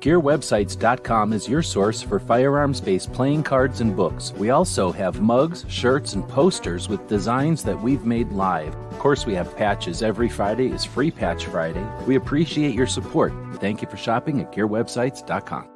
gWebsites.com is your source for firearms-based playing cards and books. We also have mugs, shirts, and posters with designs that we've made live. Of course, we have patches. Every Friday is Free Patch Friday. We appreciate your support. Thank you for shopping at gWebsites.com.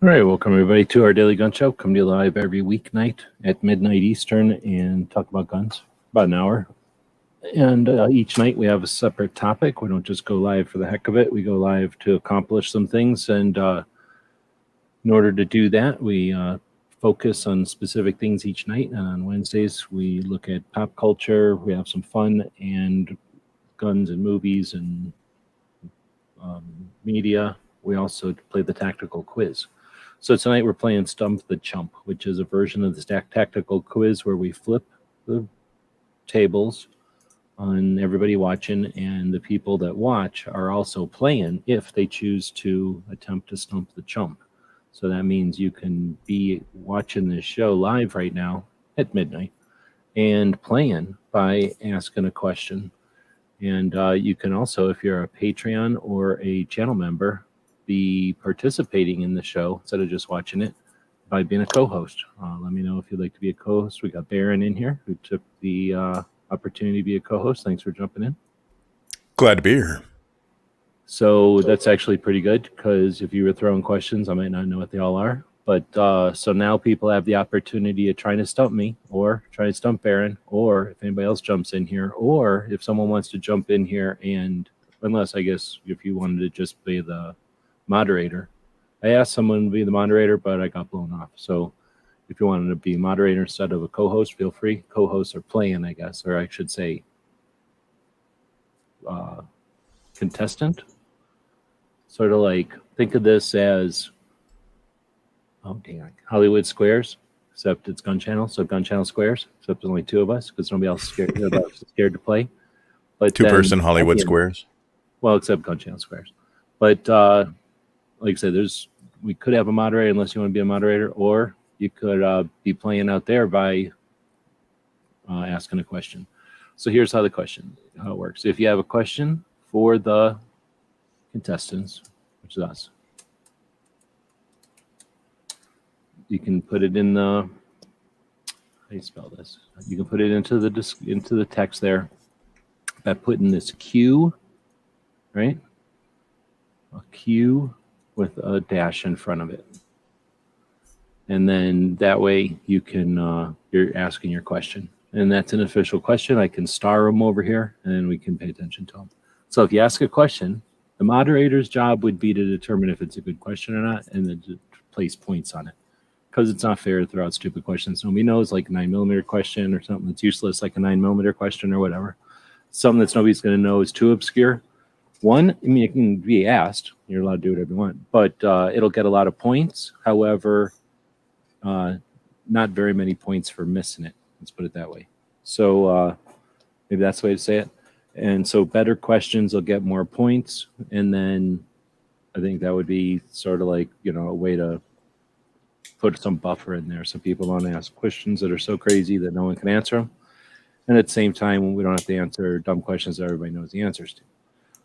All right, welcome everybody to our Daily Gun Show. Come to you live every weeknight at midnight Eastern and talk about guns, about an hour. And each night we have a separate topic. We don't just go live for the heck of it. We go live to accomplish some things. And in order to do that, we focus on specific things each night. And on Wednesdays, we look at pop culture. We have some fun and guns and movies and media. We also play the tactical quiz. So tonight we're playing Stump the Chump, which is a version of the tactical quiz where we flip the tables on everybody watching, and the people that watch are also playing if they choose to attempt to stump the chump. So that means you can be watching this show live right now at midnight and playing by asking a question. And you can also, if you're a Patreon or a channel member, be participating in the show instead of just watching it by being a co-host. Let me know if you'd like to be a co-host. We got Baron in here who took the opportunity to be a co-host. Thanks for jumping in. Glad to be here. So that's actually pretty good, because if you were throwing questions, I might not know what they all are. But so now people have the opportunity of trying to stump me, or try to stump Baron, or if anybody else jumps in here, or if someone wants to jump in here, and unless I guess if you wanted to just be the moderator. I asked someone to be the moderator, but I got blown off. So if you wanted to be moderator instead of a co-host, feel free. Co-hosts are playing, I guess, or I should say contestant. Sort of like, think of this as, oh dang, Hollywood Squares, except it's Gun Channel. So Gun Channel Squares, except there's only two of us because nobody else is scared to play. But two-person Hollywood Squares. Well, except Gun Channel Squares. But like I said, we could have a moderator unless you want to be a moderator, or you could be playing out there by asking a question. So here's how it works. If you have a question for the contestants, which is us, you can put it in the, how do you spell this? You can put it into the text there by putting this Q, right? A Q with a dash in front of it. And then that way you can, you're asking your question. And that's an official question. I can star them over here and then we can pay attention to them. So if you ask a question, the moderator's job would be to determine if it's a good question or not, and then to place points on it. Because it's not fair to throw out stupid questions. Nobody knows, like a 9mm question or something that's useless, like a 9mm question or whatever. Something that nobody's going to know is too obscure. One, I mean, it can be asked. You're allowed to do whatever you want, but it'll get a lot of points. However, not very many points for missing it. Let's put it that way. So maybe that's the way to say it. And so better questions will get more points. And then I think that would be sort of like, a way to put some buffer in there so people don't ask questions that are so crazy that no one can answer them. And at the same time, we don't have to answer dumb questions that everybody knows the answers to.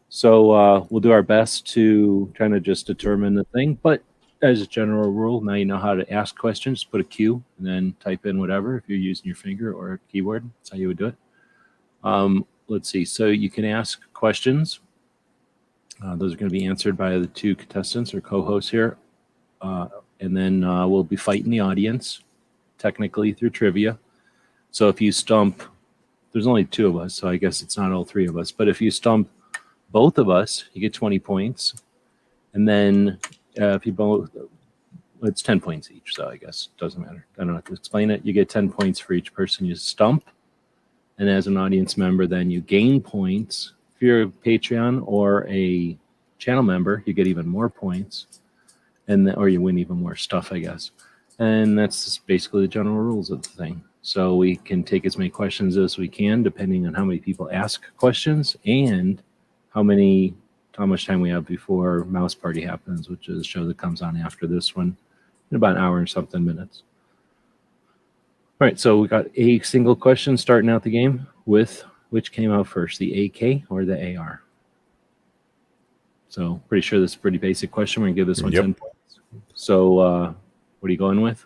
So we'll do our best to kind of just determine the thing. But as a general rule, now you know how to ask questions. Put a Q and then type in whatever if you're using your finger or a keyboard. That's how you would do it. Let's see. So you can ask questions. Those are going to be answered by the two contestants or co-hosts here. And then we'll be fighting the audience, technically through trivia. So if you stump, there's only two of us, so I guess it's not all three of us. But if you stump both of us, you get 20 points. And then if you both, it's 10 points each, so I guess it doesn't matter. I don't have to explain it. You get 10 points for each person you stump. And as an audience member, then you gain points. If you're a Patreon or a channel member, you get even more points. Or you win even more stuff, I guess. And that's just basically the general rules of the thing. So we can take as many questions as we can, depending on how many people ask questions and how much time we have before Mouse Party happens, which is a show that comes on after this one in about an hour and something minutes. All right, so we got a single question starting out the game with which came out first, the AK or the AR? So pretty sure this is a pretty basic question. We're going to give this one 10 points. So what are you going with?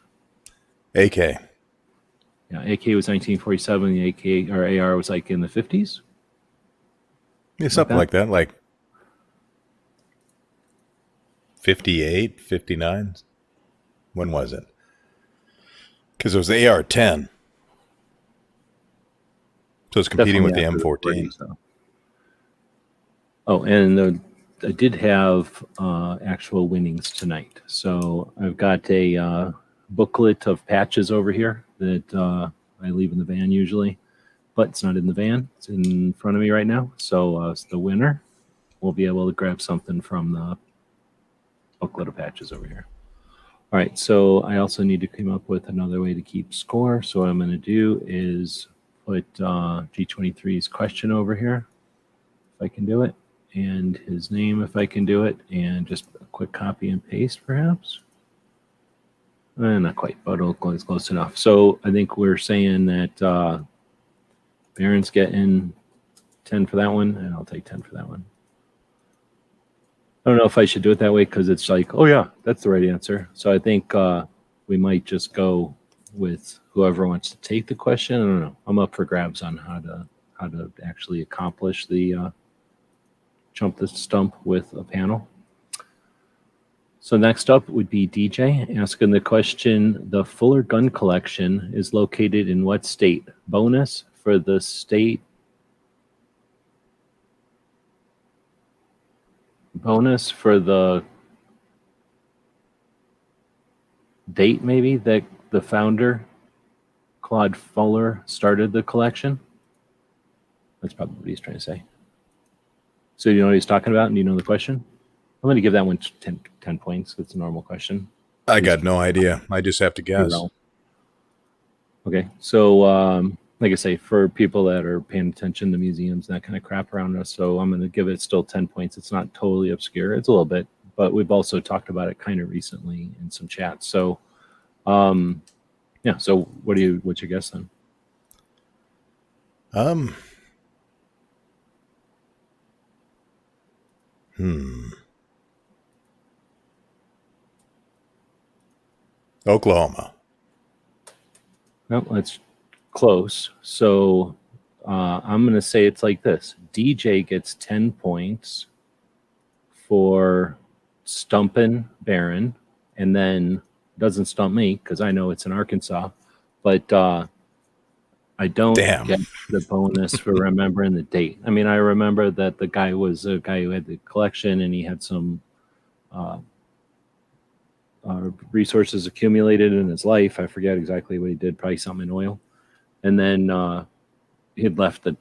AK. Yeah, AK was 1947. The AK or AR was like in the 50s? Yeah, something like that. Like 58, 59. When was it? Because it was the AR-10. So it's competing with the M14. So. Oh, and I did have actual winnings tonight. So I've got a booklet of patches over here that I leave in the van usually, but it's not in the van. It's in front of me right now. So the winner will be able to grab something from the booklet of patches over here. All right, so I also need to come up with another way to keep score. So what I'm going to do is put G23's question over here, if I can do it, and his name, if I can do it, and just a quick copy and paste, perhaps. Not quite, but it's close enough. So I think we're saying that Baron's getting 10 for that one, and I'll take 10 for that one. I don't know if I should do it that way because it's like, oh yeah, that's the right answer. So I think we might just go with whoever wants to take the question. I don't know. I'm up for grabs on how to actually accomplish the Chump the Stump with a panel. So next up would be DJ asking the question, the Fuller gun collection is located in what state? Bonus for the state. Bonus for the date, maybe, that the founder, Claude Fuller, started the collection. That's probably what he's trying to say. So you know what he's talking about, and you know the question? I'm going to give that one 10 points. It's a normal question. I got no idea. I just have to guess. Okay, so like I say, for people that are paying attention to museums and that kind of crap around us, so I'm going to give it still 10 points. It's not totally obscure. It's a little bit, but we've also talked about it kind of recently in some chats. So, yeah. So what's your guess then? Oklahoma. No, that's close. So I'm going to say it's like this. DJ gets 10 points for stumping Baron, and then doesn't stump me because I know it's in Arkansas, but I don't get the bonus for remembering the date. I mean, I remember that the guy was a guy who had the collection and he had some resources accumulated in his life. I forget exactly what he did, probably something in oil. And then he had left the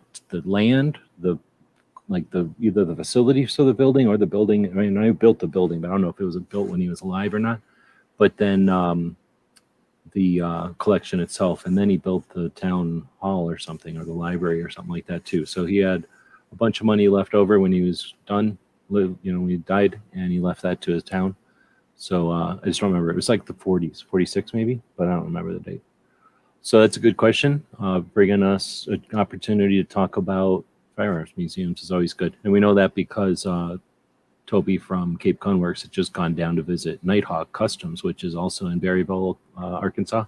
land, either the facility for the building or the building. I mean, I built the building, but I don't know if it was built when he was alive or not. But then the collection itself, and then he built the town hall or something, or the library or something like that too. So he had a bunch of money left over when he was done, when he died, and he left that to his town. So I just don't remember. It was like the 40s, 46 maybe, but I don't remember the date. So that's a good question. Bringing us an opportunity to talk about firearms museums is always good. And we know that because Toby from Cape Gunworks had just gone down to visit Nighthawk Customs, which is also in Berryville, Arkansas.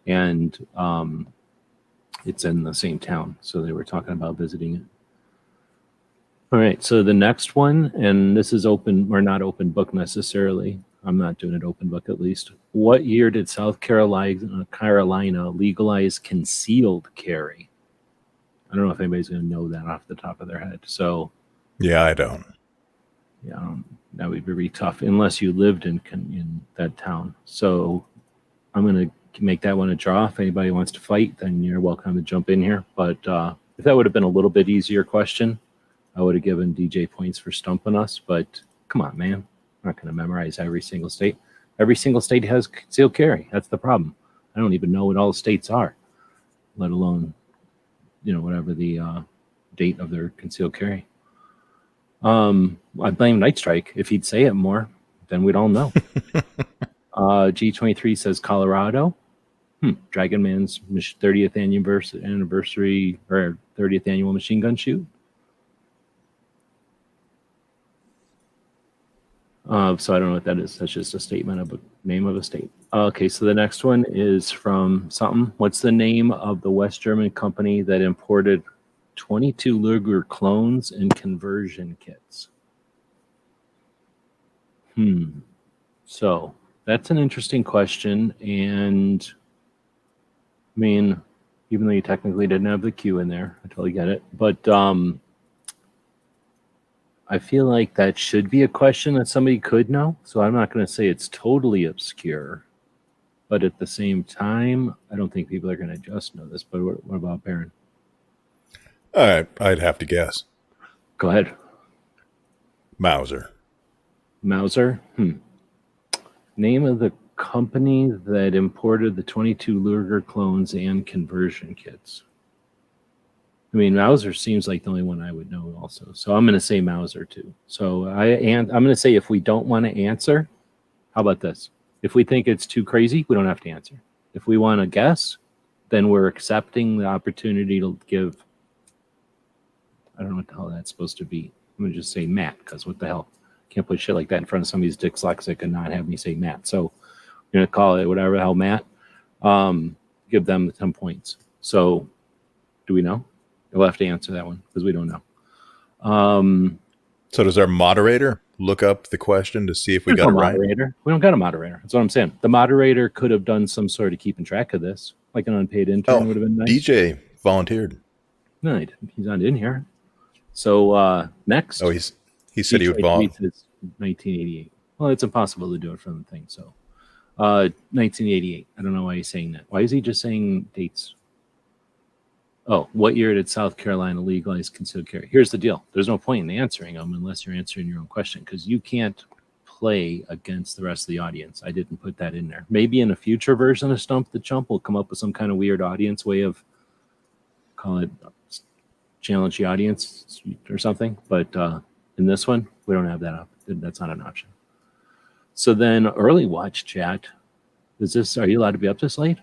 And it's in the same town. So they were talking about visiting it. All right, so the next one, and this is open, or not open book necessarily. I'm not doing it open book at least. What year did South Carolina legalize concealed carry? I don't know if anybody's going to know that off the top of their head. So, Yeah, I don't. yeah, that would be really tough unless you lived in that town. So, I'm going to make that one a draw. If anybody wants to fight, then you're welcome to jump in here. But if that would have been a little bit easier question, I would have given DJ points for stumping us. But come on, man. I'm not going to memorize every single state. Every single state has concealed carry. That's the problem. I don't even know what all the states are, let alone, whatever the date of their concealed carry. I blame Night Strike. If he'd say it more, then we'd all know. G23 says Colorado. Dragon Man's 30th anniversary or 30th annual machine gun shoot. So I don't know what that is. That's just a statement of a name of a state. Okay, so the next one is from something. What's the name of the West German company that imported 22 Luger clones and conversion kits? So that's an interesting question. And I mean, even though you technically didn't have the Q in there, I totally get it. But I feel like that should be a question that somebody could know. So I'm not going to say it's totally obscure. But at the same time, I don't think people are going to just know this. But what about Baron? All right, I'd have to guess. Go ahead. Mauser. Name of the company that imported the 22 Luger clones and conversion kits. I mean, Mauser seems like the only one I would know also. So I'm going to say Mauser too. So I'm going to say if we don't want to answer, how about this? If we think it's too crazy, we don't have to answer. If we want to guess, then we're accepting the opportunity to give, I don't know what the hell that's supposed to be. I'm going to just say Matt, because what the hell? Can't put shit like that in front of somebody who's dyslexic and not have me say Matt. So I'm going to call it whatever the hell Matt. Give them the 10 points. So do we know? We'll have to answer that one because we don't know. So does our moderator look up the question to see if we got it right? Moderator. We don't got a moderator. That's what I'm saying. The moderator could have done some sort of keeping track of this, like an unpaid intern would have been nice. DJ volunteered. No, he's not in here. So next. Oh, he said he would volunteer. 1988. Well, it's impossible to do it from the thing. So 1988. I don't know why he's saying that. Why is he just saying dates? Oh, what year did South Carolina legalize concealed carry? Here's the deal. There's no point in answering them unless you're answering your own question because you can't play against the rest of the audience. I didn't put that in there. Maybe in a future version of Stump the Chump, we'll come up with some kind of weird audience way of call it challenge the audience or something. But in this one, we don't have that up. That's not an option. So then early watch chat. Are you allowed to be up this late?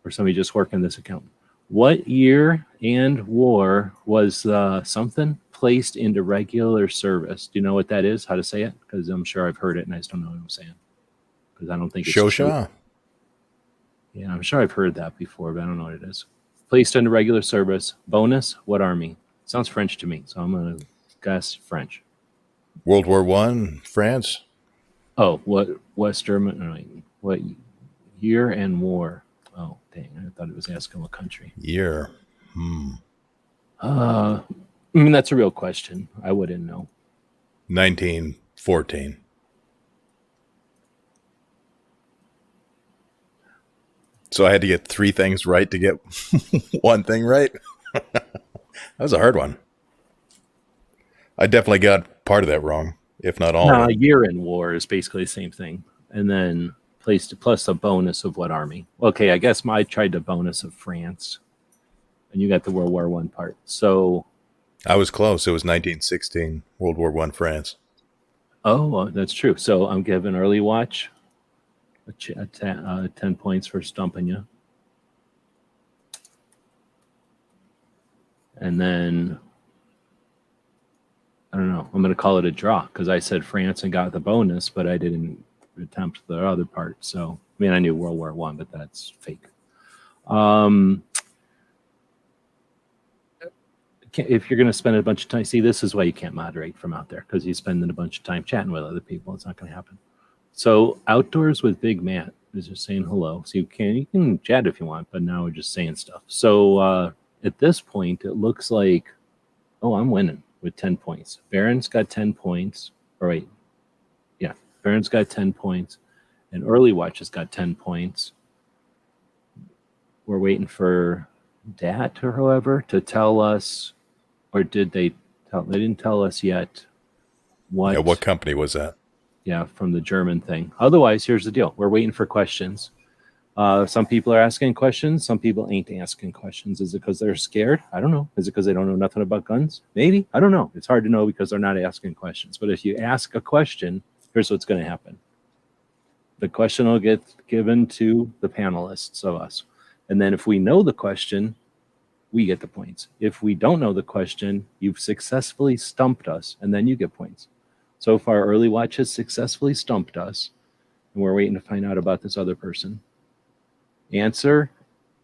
Or somebody just working this account? What year and war was something placed into regular service? Do you know what that is? How to say it? Because I'm sure I've heard it and I just don't know what I'm saying. Because I don't think it's Shosha. Yeah, I'm sure I've heard that before, but I don't know what it is. Placed into regular service. Bonus, what army? Sounds French to me, so I'm going to guess French. World War I, France. Oh, what West German? What year and war? Oh, dang. I thought it was asking what country. Year. I mean, that's a real question. I wouldn't know. 1914. So I had to get 3 things right to get one thing right. That was a hard one. I definitely got part of that wrong, if not all. No, year in war is basically the same thing. And then placed plus a bonus of what army? Okay, I guess I tried the bonus of France. And you got the World War I part. So I was close. It was 1916, World War I, France. Oh, that's true. So I'm giving early watch 10 points for stumping you. And then, I don't know, I'm going to call it a draw because I said France and got the bonus, but I didn't attempt the other part. So, I mean, I knew World War I, but that's fake. if you're going to spend a bunch of time, see, this is why you can't moderate from out there, because you're spending a bunch of time chatting with other people. It's not going to happen. So outdoors with Big Matt is just saying hello. So you can chat if you want, but now we're just saying stuff. So at this point, it looks like, oh, I'm winning with 10 points. Baron's got 10 points. Or wait, yeah, Baron's got 10 points, and Early Watch has got 10 points. We're waiting for Dat or whoever to tell us, or did they tell? They didn't tell us yet. What company was that? Yeah, from the German thing. Otherwise, here's the deal. We're waiting for questions. Some people are asking questions. Some people ain't asking questions. Is it because they're scared? I don't know. Is it because they don't know nothing about guns? Maybe. I don't know. It's hard to know because they're not asking questions. But if you ask a question, here's what's going to happen. The question will get given to the panelists of us. And then if we know the question, we get the points. If we don't know the question, you've successfully stumped us, and then you get points. So far, Early Watch has successfully stumped us, and we're waiting to find out about this other person. Answer,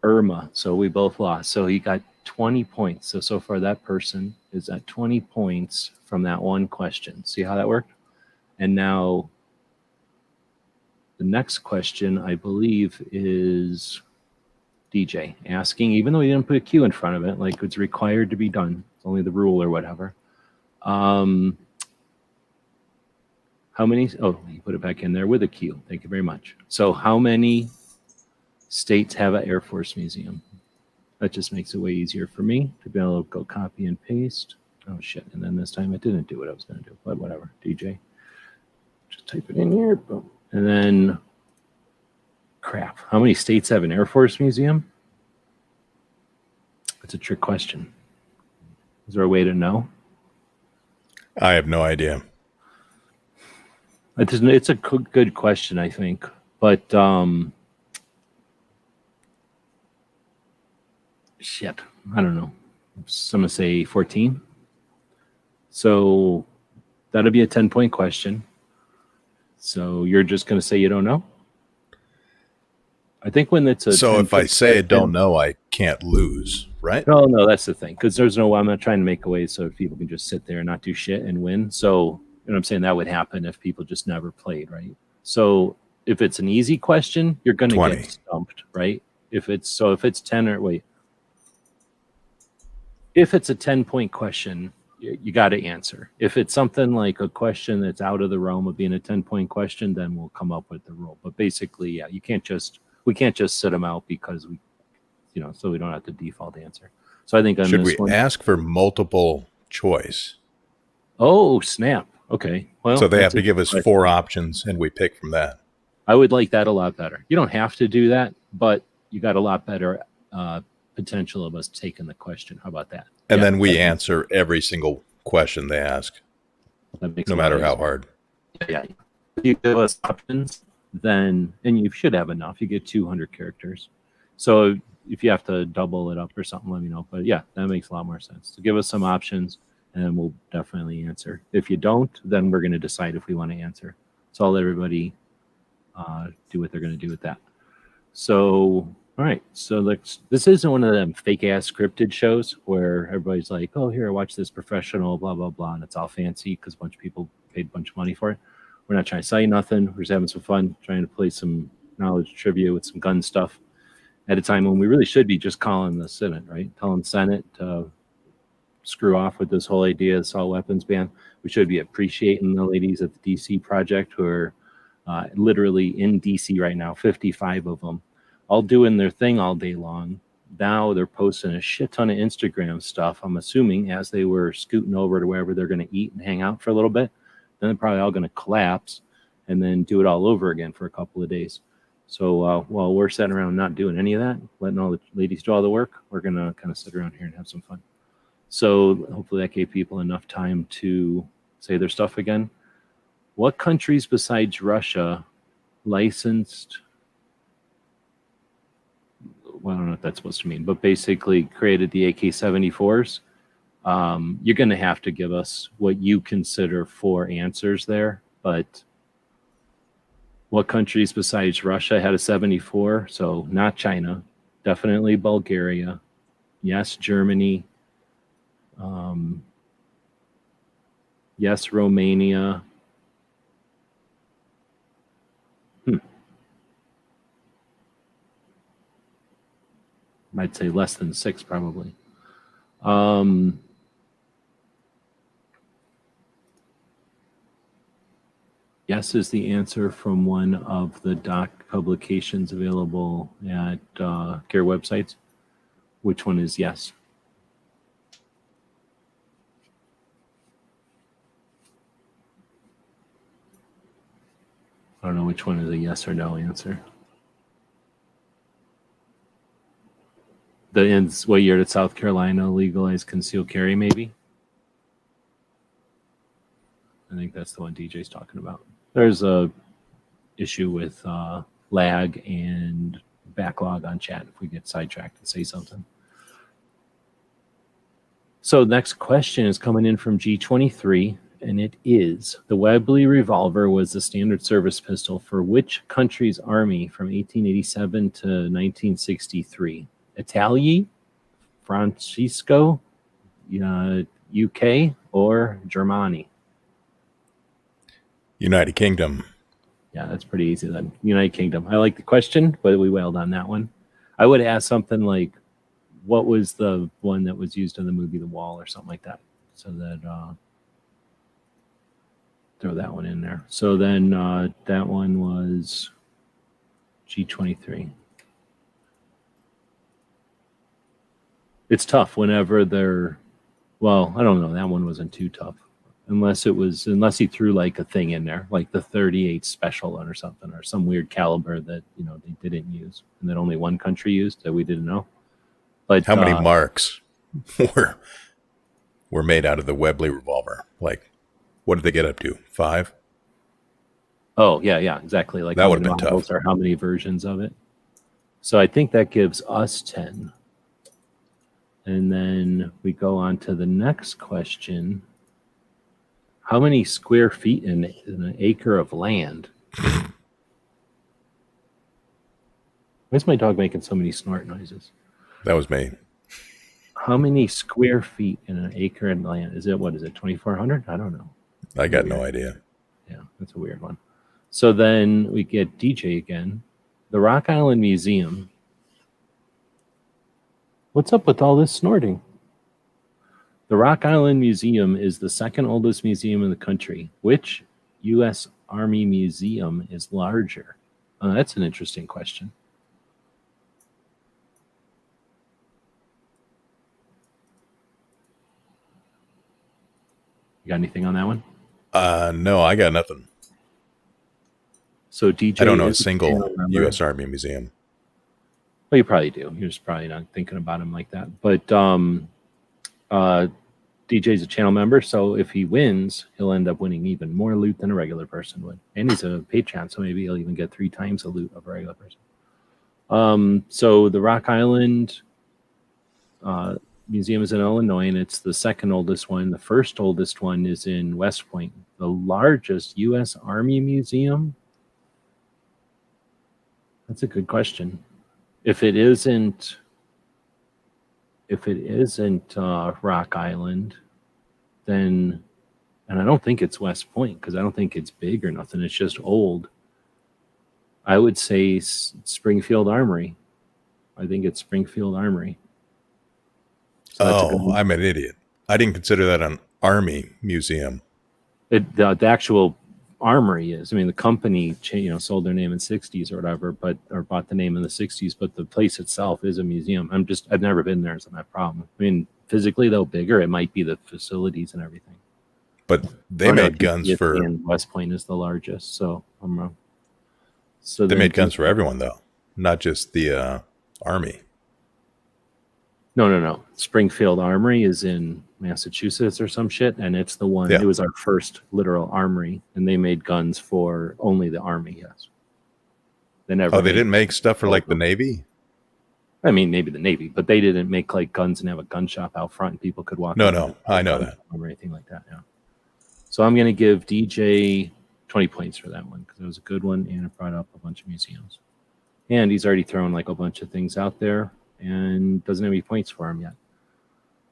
Irma. So we both lost. So he got 20 points. So far, that person is at 20 points from that one question. See how that worked? And now the next question, I believe, is DJ asking, even though he didn't put a Q in front of it, like it's required to be done. It's only the rule or whatever. How many? Oh, you put it back in there with a Q. Thank you very much. So how many states have an Air Force museum? That just makes it way easier for me to be able to go copy and paste. Oh, shit. And then this time it didn't do what I was going to do, but whatever. DJ. Just type it in here. Boom. And then, crap. How many states have an Air Force museum? It's a trick question. Is there a way to know? I have no idea. It's a good question, I think. But, shit, I don't know. So I'm going to say 14. So that'll be a 10-point question. So you're just going to say you don't know? I think when it's a... So if I say I don't know, I can't lose, right? No, that's the thing. Because I'm not trying to make a way so people can just sit there and not do shit and win. So, you know what I'm saying? That would happen if people just never played, right? So if it's an easy question, you're going to get stumped, right? If it's 10 or wait. If it's a 10-point question, you got to answer. If it's something like a question that's out of the realm of being a 10-point question, then we'll come up with the rule. But basically, yeah, we can't just sit them out because so we don't have to default answer. So I think on should this we ask for multiple choice? Oh, snap. Okay. Well, so they have to give us 4 options and we pick from that. I would like that a lot better. You don't have to do that, but you got a lot better potential of us taking the question. How about that? And then we answer every single question they ask, no matter how hard. Yeah. If you give us options, then, and you should have enough, you get 200 characters. So if you have to double it up or something, let me know. But yeah, that makes a lot more sense. To give us some options, and then we'll definitely answer. If you don't, then we're going to decide if we want to answer. So I'll let everybody do what they're going to do with that. So, all right. So this isn't one of them fake ass scripted shows where everybody's like, oh, here, watch this professional, blah, blah, blah. And it's all fancy because a bunch of people paid a bunch of money for it. We're not trying to sell you nothing. We're just having some fun, trying to play some knowledge trivia with some gun stuff at a time when we really should be just calling the Senate, right? Telling Senate to screw off with this whole idea of assault weapons ban. We should be appreciating the ladies at the DC project who are literally in DC right now, 55 of them, all doing their thing all day long. Now they're posting a shit ton of Instagram stuff, I'm assuming, as they were scooting over to wherever they're going to eat and hang out for a little bit. Then they're probably all going to collapse and then do it all over again for a couple of days. So while we're sitting around not doing any of that, letting all the ladies do all the work, we're going to kind of sit around here and have some fun. So hopefully that gave people enough time to say their stuff again. What countries besides Russia licensed, well, I don't know what that's supposed to mean, but basically created the AK-74s? You're going to have to give us what you consider 4 answers there, but what countries besides Russia had a 74? So not China, definitely Bulgaria, yes, Germany, Yes, Romania. I'd say less than 6, probably. Yes is the answer from one of the doc publications available at Care websites. Which one is yes? I don't know which one is a yes or no answer. What year did South Carolina legalize concealed carry, maybe? I think that's the one DJ's talking about. There's a issue with lag and backlog on chat if we get sidetracked and say something. So next question is coming in from G23, and it is, the Webley revolver was the standard service pistol for which country's army from 1887 to 1963? Italy, Francisco, UK, or Germany? United Kingdom. Yeah, that's pretty easy then. United Kingdom. I like the question, but we wailed on that one. I would ask something like, what was the one that was used in the movie The Wall or something like that? So that throw that one in there. So then that one was G23. It's tough whenever they're, well, I don't know. That one wasn't too tough. Unless he threw like a thing in there, like the 38 special one or something, or some weird caliber that, they didn't use and that only one country used that we didn't know. But how many marks were made out of the Webley revolver? Like, what did they get up to? 5? Oh, yeah, exactly. Like that would have been tough. Or how many versions of it? So I think that gives us 10. And then we go on to the next question. How many square feet in an acre of land? Why's my dog making so many snort noises? That was me. How many square feet in an acre of land? What is it, 2,400? I don't know. I got no idea. Yeah, that's a weird one. So then we get DJ again. The Rock Island Museum. What's up with all this snorting? The Rock Island Museum is the second oldest museum in the country. Which U.S. Army museum is larger? That's an interesting question. You got anything on that one? No, I got nothing. So DJ, I don't know a single U.S. Army museum. Well, you probably do. You're just probably not thinking about him like that. But DJ's a channel member, so if he wins, he'll end up winning even more loot than a regular person would. And he's a Patreon, so maybe he'll even get 3 times the loot of a regular person. So the Rock Island Museum is in Illinois, and it's the second oldest one. The first oldest one is in West Point. The largest U.S. Army museum? That's a good question. If it isn't Rock Island, then, and I don't think it's West Point because I don't think it's big or nothing. It's just old. I would say Springfield Armory. I think it's Springfield Armory. So I'm an idiot. I didn't consider that an army museum. The actual armory is. I mean, the company sold their name in the 60s or whatever, or bought the name in the 60s, but the place itself is a museum. I've never been there, so my problem. I mean, physically though bigger, it might be the facilities and everything. But they made guns for. And West Point is the largest, so I'm wrong. So they made guns for everyone though, not just the army. No. Springfield Armory is in Massachusetts or some shit, and it's the one. Yeah. It was our first literal armory, and they made guns for only the army. Yes. They didn't make stuff for like the Navy. I mean, maybe the Navy, but they didn't make like guns and have a gun shop out front, and people could walk. No, I know that. Or anything like that. Yeah. So I'm going to give DJ 20 points for that one because it was a good one, and it brought up a bunch of museums. And he's already thrown like a bunch of things out there, and doesn't have any points for him yet.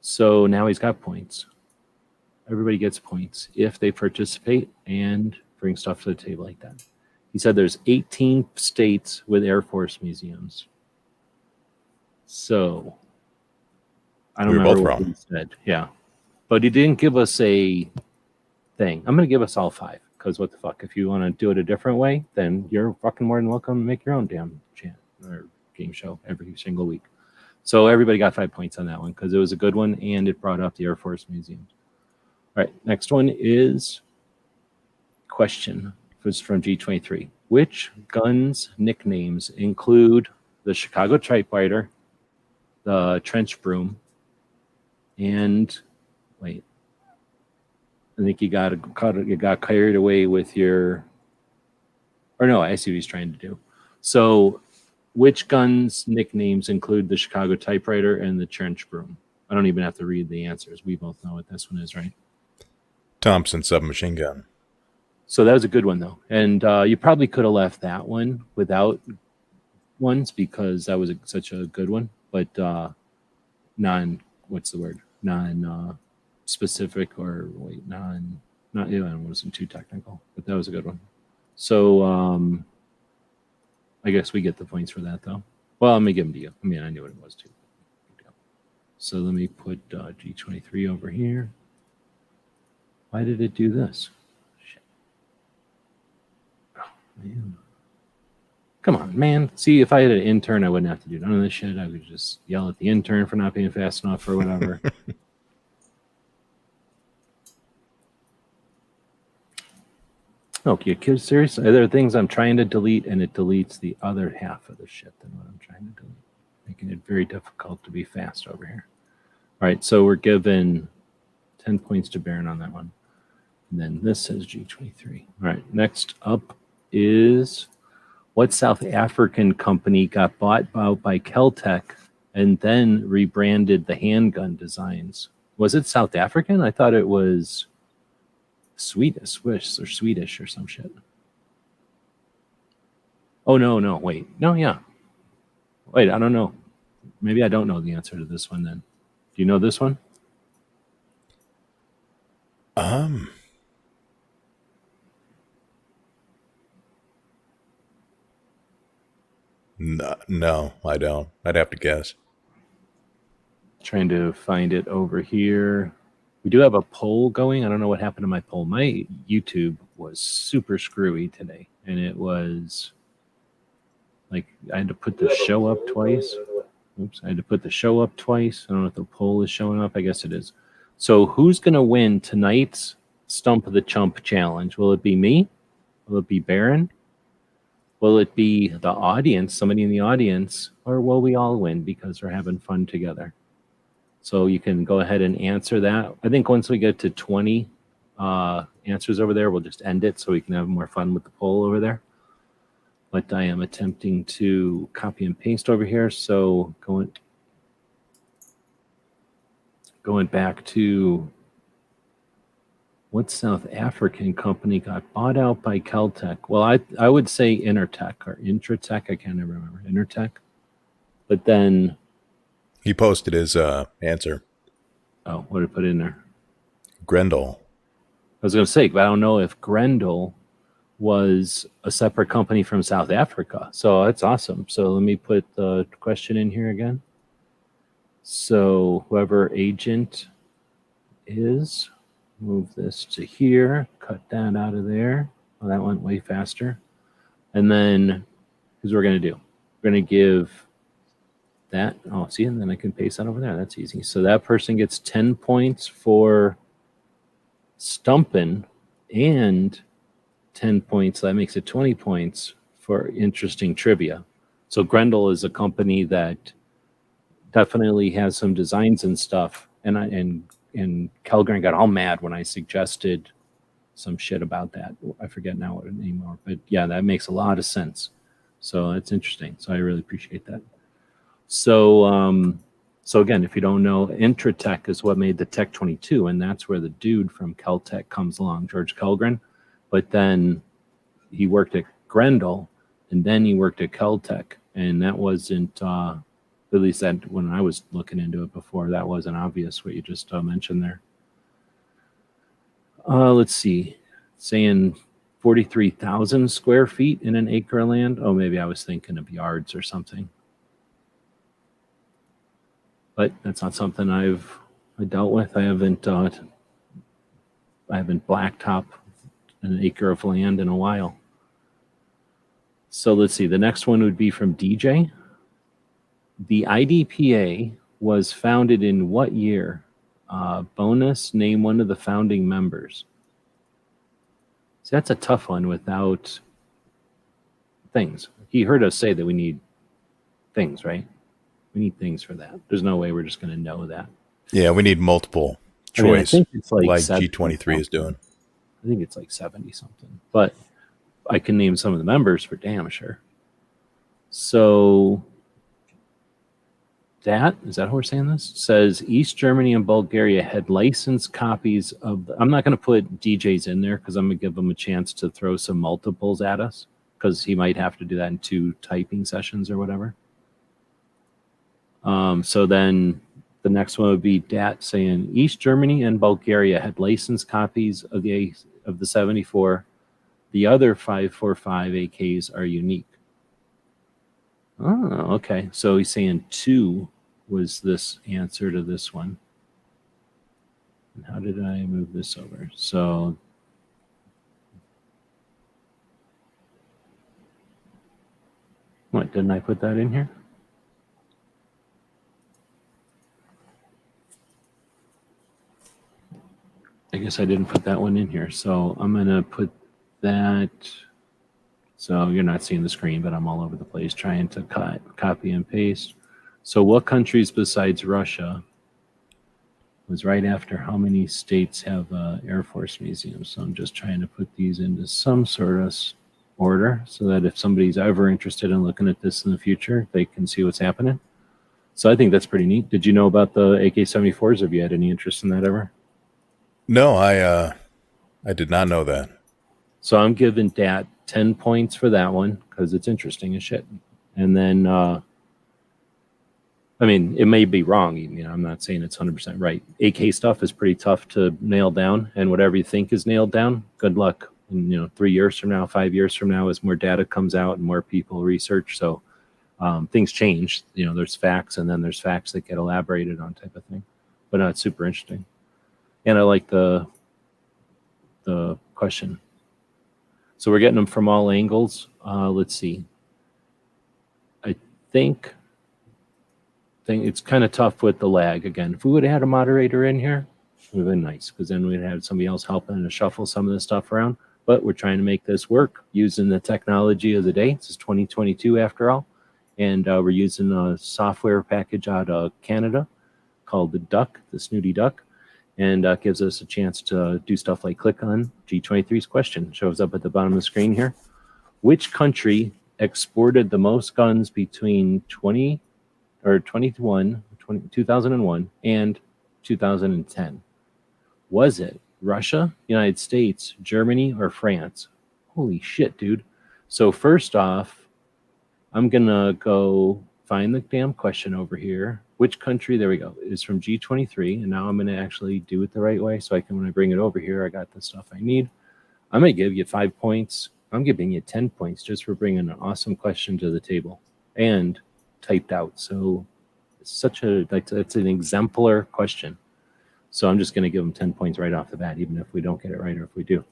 So now he's got points. Everybody gets points if they participate and bring stuff to the table like that. He said there's 18 states with Air Force museums. So I don't We were remember both what wrong. he said. Yeah. But he didn't give us a thing. I'm going to give us all 5 because what the fuck? If you want to do it a different way, then you're fucking more than welcome to make your own damn chant or game show every single week. So everybody got 5 points on that one because it was a good one and it brought up the Air Force Museum. All right, next one is question. Was from G23. Which guns nicknames include the Chicago Typewriter, the Trench Broom, and wait, I think you got carried away with your, or no, I see what he's trying to do. So, which guns nicknames include the Chicago Typewriter and the Trench Broom? I don't even have to read the answers. We both know what this one is, right? Thompson submachine gun. So that was a good one, though. And you probably could have left that one without ones because that was such a good one. But what's the word? Non-specific or wait, not, yeah, it wasn't too technical, but that was a good one. So I guess we get the points for that, though. Well, let me give them to you. I mean, I knew what it was, too. So let me put G23 over here. Why did it do this? Shit. Oh, man. Come on, man. See, if I had an intern, I wouldn't have to do none of this shit. I would just yell at the intern for not being fast enough or whatever. Okay, kids, seriously? There are things I'm trying to delete, and it deletes the other half of the shit than what I'm trying to delete, making it very difficult to be fast over here. All right, so we're given 10 points to Baron on that one. And then this says G23. All right, next up is what South African company got bought out by Keltec and then rebranded the handgun designs? Was it South African? I thought it was Swedish or some shit. Oh, no, wait. No, yeah. Wait, I don't know. Maybe I don't know the answer to this one then. Do you know this one? No, I don't. I'd have to guess. Trying to find it over here. We do have a poll going. I don't know what happened to my poll. My YouTube was super screwy today, and it was like I had to put the show up twice. Oops, I had to put the show up twice. I don't know if the poll is showing up. I guess it is. So who's going to win tonight's Stump the Chump challenge? Will it be me? Will it be Baron? Will it be the audience, somebody in the audience? Or will we all win because we're having fun together? So you can go ahead and answer that. I think once we get to 20 answers over there, we'll just end it so we can have more fun with the poll over there. But I am attempting to copy and paste over here. So going back to what South African company got bought out by Keltec? Well, I would say Intertech or Intratech. I can't remember. Intertech. But then He posted his answer. Oh, what did I put in there? Grendel. I was going to say, but I don't know if Grendel was a separate company from South Africa. So that's awesome. So let me put the question in here again. So whoever agent is, move this to here, cut that out of there. Oh, that went way faster. And then here's what we're going to do. We're going to give that. Oh, see, and then I can paste that over there. That's easy. So that person gets 10 points for stumping and 10 points. That makes it 20 points for interesting trivia. So Grendel is a company that definitely has some designs and stuff. And Kellgren got all mad when I suggested some shit about that. I forget now what anymore, but yeah, that makes a lot of sense. So that's interesting. So I really appreciate that. So so again, if you don't know, Intratech is what made the Tech 22, and that's where the dude from Keltec comes along, George Kellgren. But then he worked at Grendel, and then he worked at Keltec, and that wasn't At least that when I was looking into it before, that wasn't obvious what you just mentioned there. Let's see, saying 43,000 square feet in an acre of land. Oh, maybe I was thinking of yards or something. But that's not something I dealt with. I haven't blacktop an acre of land in a while. So let's see. The next one would be from DJ. The IDPA was founded in what year? Bonus, name one of the founding members. So that's a tough one without things. He heard us say that we need things, right? We need things for that. There's no way we're just going to know that. Yeah, we need multiple choice. I mean, I think it's like G23 is doing. I think it's like 70 something. But I can name some of the members for damn sure. So is that how we're saying this? Says East Germany and Bulgaria had licensed copies of I'm not going to put DJs in there because I'm going to give them a chance to throw some multiples at us because he might have to do that in 2 typing sessions or whatever. So then the next one would be Dat saying East Germany and Bulgaria had licensed copies of the 74. The other 545 AKs are unique. Oh, okay. So he's saying 2 was this answer to this one. And how did I move this over? So what, didn't I put that in here? I guess I didn't put that one in here. So I'm going to put that. So you're not seeing the screen, but I'm all over the place trying to copy and paste. So what countries besides Russia was right after how many states have Air Force museums? So I'm just trying to put these into some sort of order so that if somebody's ever interested in looking at this in the future, they can see what's happening. So I think that's pretty neat. Did you know about the AK-74s? Have you had any interest in that ever? No, I did not know that. So I'm giving Dat 10 points for that one because it's interesting as shit. And then, I mean, it may be wrong. You know, I'm not saying it's 100% right. AK stuff is pretty tough to nail down, and whatever you think is nailed down, good luck. And, 3 years from now, 5 years from now, as more data comes out and more people research, so things change. There's facts, and then there's facts that get elaborated on, type of thing. But no, it's super interesting, and I like the question. So we're getting them from all angles. Let's see. I think it's kind of tough with the lag again. If we would have had a moderator in here, it would have been nice because then we'd have somebody else helping to shuffle some of this stuff around. But we're trying to make this work using the technology of the day. This is 2022 after all. And we're using a software package out of Canada called the Duck, the Snooty Duck. And gives us a chance to do stuff like click on G23's question. Shows up at the bottom of the screen here. Which country exported the most guns between 2001 and 2010? Was it Russia, United States, Germany, or France? Holy shit, dude. So first off, I'm going to go find the damn question over here. Which country, there we go, is from G23. And now I'm going to actually do it the right way so I can, when I bring it over here, I got the stuff I need. I'm going to give you 5 points. I'm giving you 10 points just for bringing an awesome question to the table and typed out. So it's it's an exemplar question. So I'm just going to give them 10 points right off the bat, even if we don't get it right or if we do.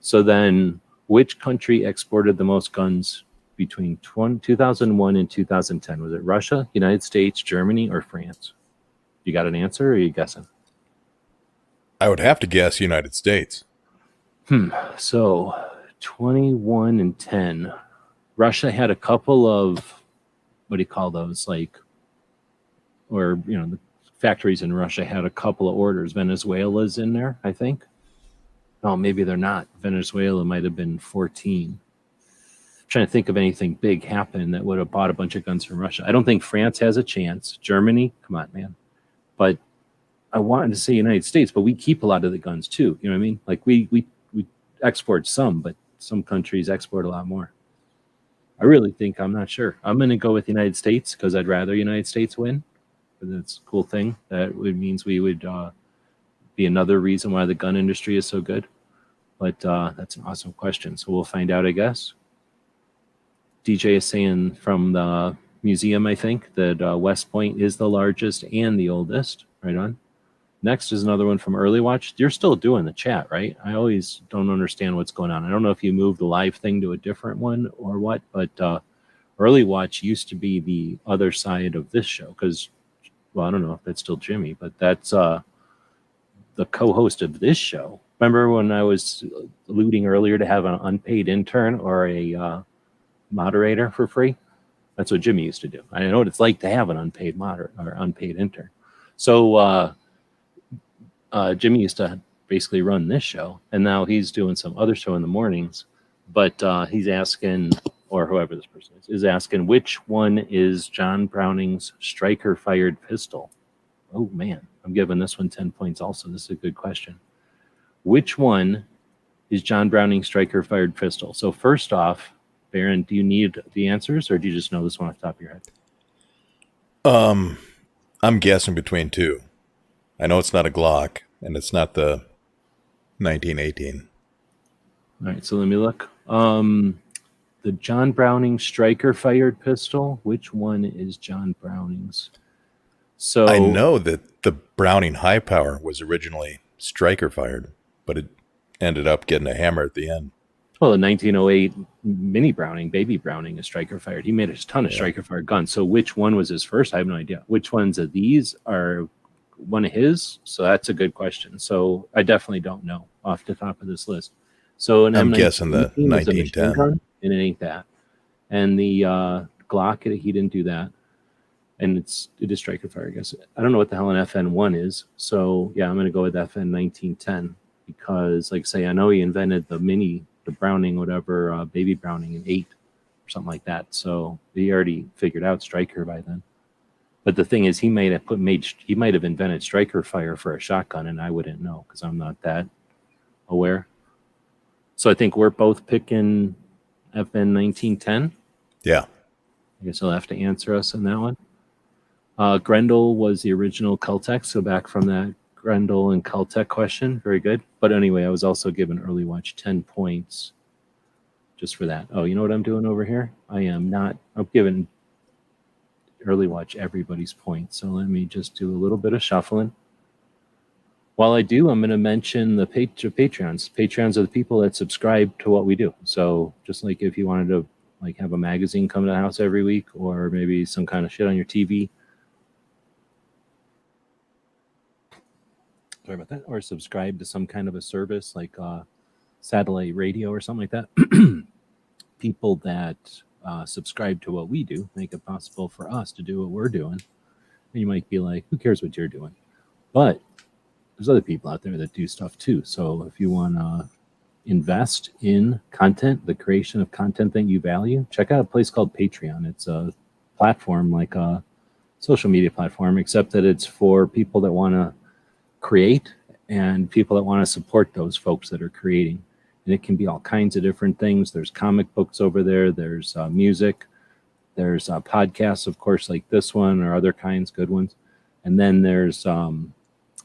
So then which country exported the most guns between 2001 and 2010? Was it Russia, United States, Germany, or France? You got an answer, or are you guessing? I would have to guess United States. So 21 and 10. Russia had a couple of, what do you call those? The factories in Russia had a couple of orders. Venezuela's in there, I think. Oh, maybe they're not. Venezuela might have been 14. Trying to think of anything big happen that would have bought a bunch of guns from Russia. I don't think France has a chance. Germany, come on, man. But I wanted to say United States, but we keep a lot of the guns too. You know what I mean? Like we export some, but some countries export a lot more. I really think, I'm not sure. I'm going to go with United States because I'd rather United States win. But that's a cool thing. That means we would be another reason why the gun industry is so good. But that's an awesome question. So we'll find out, I guess. DJ is saying from the museum, I think, that West Point is the largest and the oldest. Right on. Next is another one from Early Watch. You're still doing the chat, right? I always don't understand what's going on. I don't know if you moved the live thing to a different one or what, but Early Watch used to be the other side of this show because, well, I don't know if that's still Jimmy, but that's the co-host of this show. Remember when I was alluding earlier to have an unpaid intern or a moderator for free? That's what Jimmy used to do. I know what it's like to have an unpaid moderator or unpaid intern. So Jimmy used to basically run this show, and now he's doing some other show in the mornings. But he's asking, or whoever this person is asking, which one is John Browning's striker-fired pistol? Oh, man. I'm giving this one 10 points also. This is a good question. Which one is John Browning's striker-fired pistol? So first off, Baron, do you need the answers, or do you just know this one off the top of your head? I'm guessing between two. I know it's not a Glock, and it's not the 1918. All right, so let me look. The John Browning striker-fired pistol. Which one is John Browning's? So I know that the Browning High Power was originally striker-fired, but it ended up getting a hammer at the end. Well, the 1908 Mini Browning, Baby Browning, is striker-fired. He made a ton of striker-fired guns. So which one was his first? I have no idea. Which ones of these are one of his? So that's a good question. So I definitely don't know off the top of this list. So I'm guessing the 1910. Gun, and it ain't that. And the Glock, he didn't do that. And it is striker-fired, I guess. I don't know what the hell an FN1 is. So yeah, I'm going to go with FN 1910 because, like I say, I know he invented the Browning, whatever, Baby Browning in 8 or something like that. So he already figured out striker by then. But the thing is, he might have invented striker fire for a shotgun, and I wouldn't know because I'm not that aware. So I think we're both picking FN 1910. Yeah. I guess he'll have to answer us on that one. Grendel was the original Cultec, so back from that Grendel and Cultec question. Very good. But anyway, I was also given Early Watch 10 points just for that. Oh, you know what I'm doing over here? I'm giving Early Watch everybody's points. So let me just do a little bit of shuffling. While I do, I'm going to mention the Patreons. Patreons are the people that subscribe to what we do. So just like if you wanted to have a magazine come to the house every week or maybe some kind of shit on your TV, sorry about that, or subscribe to some kind of a service like satellite radio or something like that. People that subscribe to what we do make it possible for us to do what we're doing. And you might be like, who cares what you're doing? But there's other people out there that do stuff too. So if you want to invest in content, the creation of content that you value, check out a place called Patreon. It's a platform like a social media platform, except that it's for people that want to create and people that want to support those folks that are creating. And it can be all kinds of different things. There's comic books over there. There's music. There's podcasts, of course, like this one or other kinds, good ones. And then there's,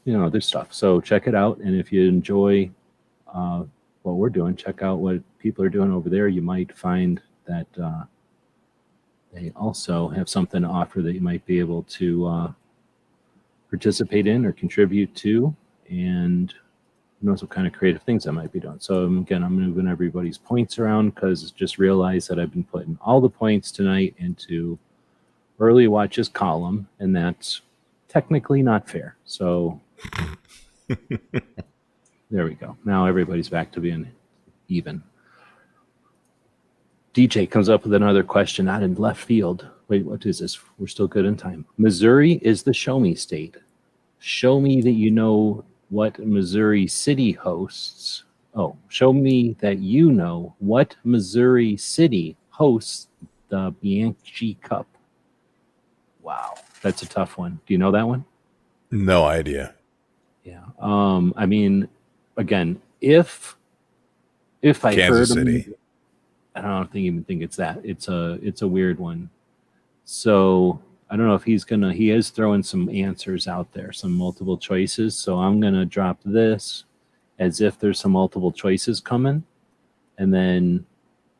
other stuff. So check it out. And if you enjoy what we're doing, check out what people are doing over there. You might find that they also have something to offer that you might be able to participate in or contribute to, and who knows what kind of creative things I might be doing. So again, I'm moving everybody's points around because just realized that I've been putting all the points tonight into Early Watch's column, and that's technically not fair. So there we go. Now everybody's back to being even. DJ comes up with another question out in left field. Wait, what is this? We're still good in time. Missouri is the show me state. Show me that you know what Missouri City hosts. Oh, show me that you know what Missouri City hosts the Bianchi Cup. Wow, that's a tough one. Do you know that one? No idea. Yeah. I mean, again, if I Kansas heard City. I don't even think it's that. It's a weird one. So I don't know if he is throwing some answers out there, some multiple choices. So I'm gonna drop this as if there's some multiple choices coming, and then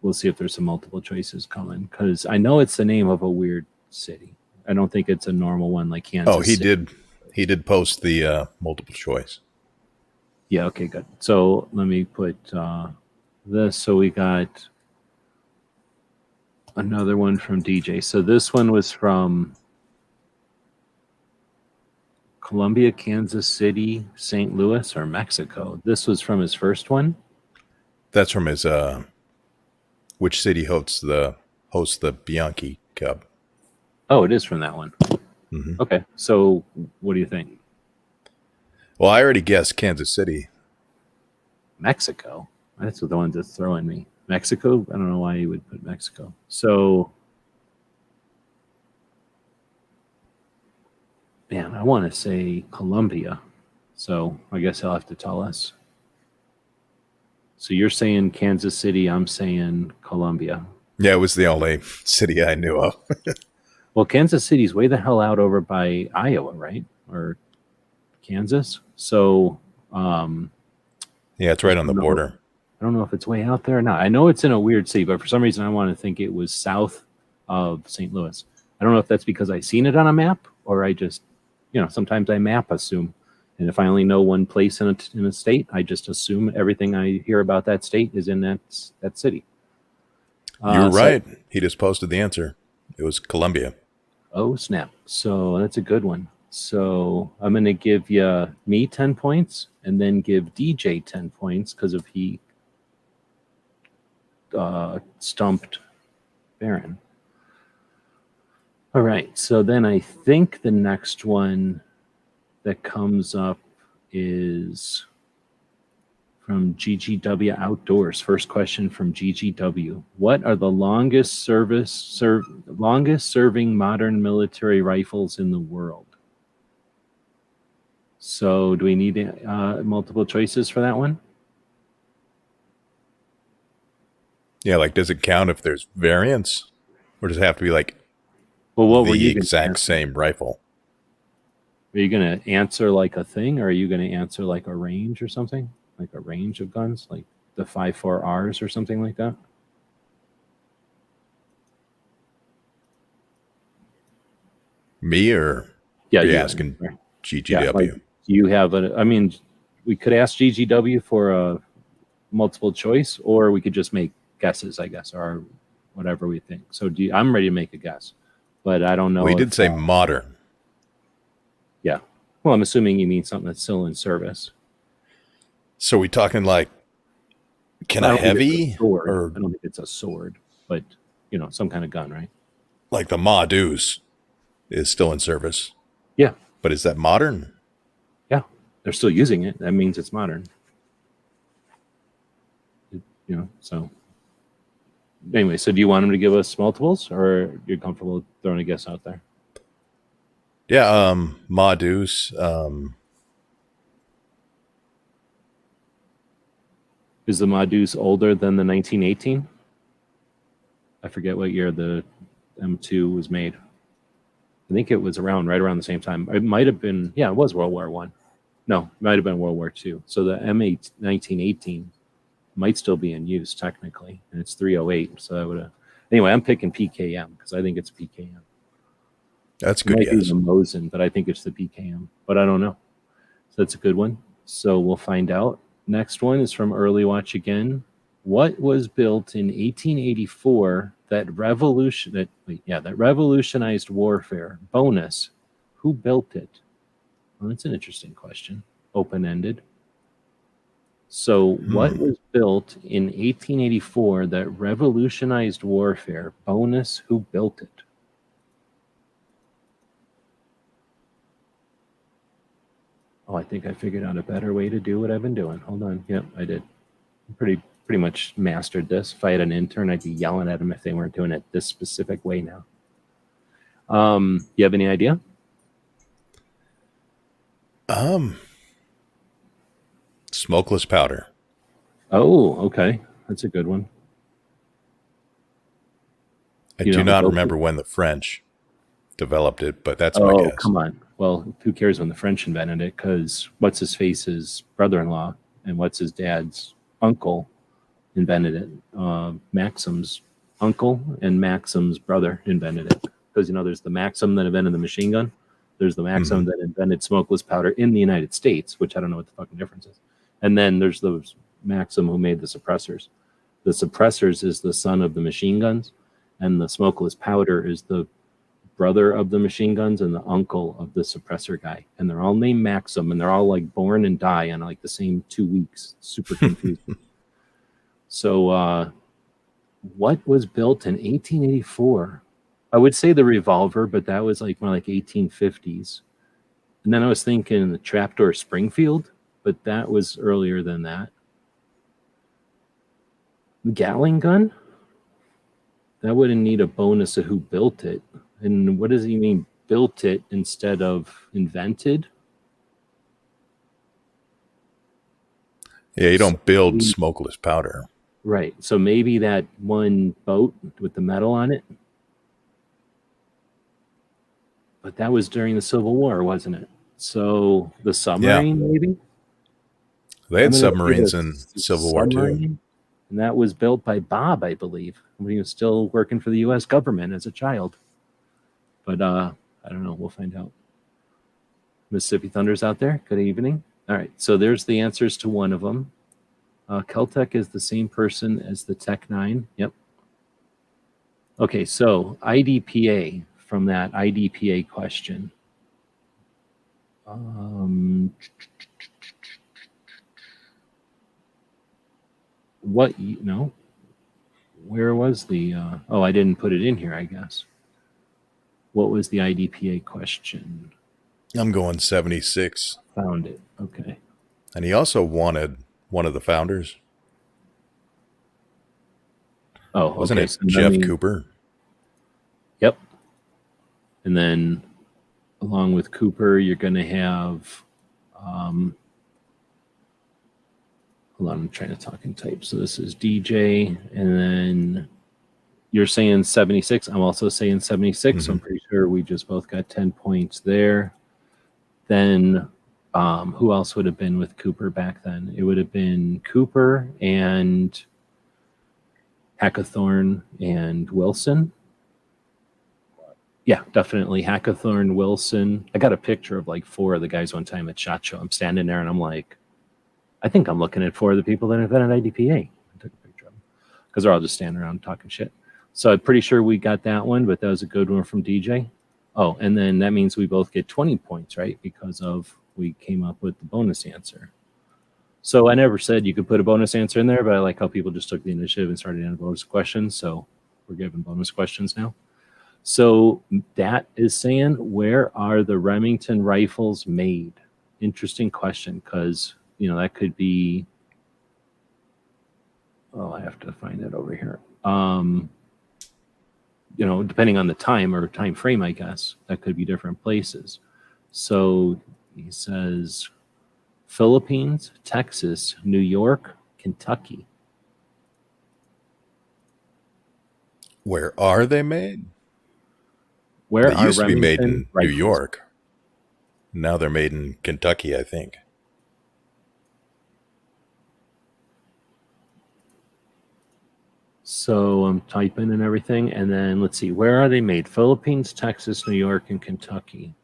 we'll see if there's some multiple choices coming, because I know it's the name of a weird city. I don't think it's a normal one like Kansas. Oh, he City. did post the multiple choice. Yeah. Okay. Good. So let me put this. So we got another one from DJ. So this one was from Columbia, Kansas City, St. Louis, or Mexico. This was from his first one. That's from his which city hosts the Bianchi Cup. Oh, it is from that one. Mm-hmm. Okay. So what do you think? Well, I already guessed Kansas City. Mexico. That's the one that's throwing me. Mexico. I don't know why you would put Mexico. So, man, I want to say Colombia. So I guess he'll have to tell us. So you're saying Kansas City. I'm saying Colombia. Yeah, it was the only city I knew of. Well, Kansas City's way the hell out over by Iowa, right? Or Kansas. So, Yeah, it's right on the border. I don't know if it's way out there or not. I know it's in a weird city, but for some reason I want to think it was south of St. Louis. I don't know if that's because I seen it on a map or I just, sometimes I map assume. And if I only know one place in a state, I just assume everything I hear about that state is in that city. You're right. He just posted the answer. It was Colombia. Oh, snap. So that's a good one. So I'm going to give me 10 points and then give DJ 10 points because of he stumped Baron. All right. So then I think the next one that comes up is from gGW Outdoors. First question from gGW. What are the longest serving modern military rifles in the world? So do we need multiple choices for that one? Yeah, like does it count if there's variants? Or does it have to be like what were the you exact same rifle? Are you going to answer like a thing, or are you going to answer like a range or something? Like a range of guns, like the 5.4Rs or something like that? Me or Yeah, are you you asking right. GGW? Yeah, like, do you have we could ask GGW for a multiple choice, or we could just make guesses, I guess, or whatever we think. So I'm ready to make a guess, but I don't know. Well, he did say modern. Yeah. Well, I'm assuming you mean something that's still in service. So we talking like a heavy or I don't think it's a sword, but some kind of gun, right? like the Ma Deuce is still in service. Yeah. But is that modern? Yeah. They're still using it. That means it's modern. So anyway, so do you want him to give us multiples, or you're comfortable throwing a guess out there? Yeah, Ma Deuce. Is the Modus older than the 1918? I forget what year the M2 was made. I think it was right around the same time. It might have been, it was World War I. No, it might have been World War II. So the M8 1918 might still be in use technically, and it's 308. So that would have. Anyway, I'm picking PKM because I think it's PKM. That's a good guess. It might be the Mosin, but I think it's the PKM. But I don't know. So that's a good one. So we'll find out. Next one is from Early Watch again. What was built in 1884 that revolutionized warfare? Bonus. Who built it? Well, that's an interesting question. Open-ended. So what was built in 1884 that revolutionized warfare? Bonus. Who built it? Oh, I think I figured out a better way to do what I've been doing. Hold on. Yep, I did. Pretty much mastered this. If I had an intern, I'd be yelling at them if they weren't doing it this specific way now. You have any idea? Smokeless powder. Oh, okay. That's a good one. I You know do who not built it? remember when the French developed it, but that's my Oh, guess. come on. Well, who cares when the French invented it? Because what's his face's brother-in-law and what's his dad's uncle invented it. Maxim's uncle and Maxim's brother invented it. Because there's the Maxim that invented the machine gun. There's the Maxim that invented smokeless powder in the United States, which I don't know what the fucking difference is. And then there's the Maxim who made the suppressors. The suppressors is the son of the machine guns, and the smokeless powder is the brother of the machine guns and the uncle of the suppressor guy. And they're all named Maxim, and they're all like born and die on like the same 2 weeks. Super confusing. So, what was built in 1884? I would say the revolver, but that was like more like 1850s. And then I was thinking the trapdoor Springfield, but that was earlier than that. The Gatling gun? That wouldn't need a bonus of who built it. And what does he mean built it instead of invented? Yeah, you don't build Maybe- smokeless powder. Right. So maybe that one boat with the metal on it. But that was during the Civil War, wasn't it? So the submarine, maybe? They I'm had gonna say submarines the in Civil War too. submarine, and that was built by Bob, I believe, when he was still working for the U.S. government as a child. But I don't know. We'll find out. Mississippi Thunder's out there. Good evening. All right. So there's the answers to one of them. Keltec is the same person as the Tech 9. Yep. Okay. So IDPA from that IDPA question. What, where was the, I didn't put it in here, I guess. What was the IDPA question? I'm going 76. Found it. Okay. And he also wanted one of the founders. Oh, Wasn't okay. it So Jeff Cooper? Yep. And then along with Cooper, you're going to have, hold on, I'm trying to talk and type. So this is DJ, and then you're saying 76. I'm also saying 76. So I'm pretty sure we just both got 10 points there. Then who else would have been with Cooper back then? It would have been Cooper and Hackathorn and Wilson. Yeah, definitely Hackathorn, Wilson. I got a picture of like 4 of the guys one time at SHOT Show. I'm standing there and I'm like, I think I'm looking at 4 of the people that invented IDPA. I took a picture of them because they're all just standing around talking shit. So I'm pretty sure we got that one, but that was a good one from DJ. Oh, and then that means we both get 20 points, right? Because of we came up with the bonus answer. So I never said you could put a bonus answer in there, but I like how people just took the initiative and started in bonus questions. So we're giving bonus questions now. So that is saying, where are the Remington rifles made? Interesting question, because that could be. Oh, I have to find it over here. Depending on the time or time frame, I guess that could be different places. So he says Philippines, Texas, New York, Kentucky. Where are they made? Where they are used to be made Remington in rifles? New York. Now they're made in Kentucky, I think. So I'm typing and everything, and then let's see, where are they made? Philippines, Texas, New York, and Kentucky.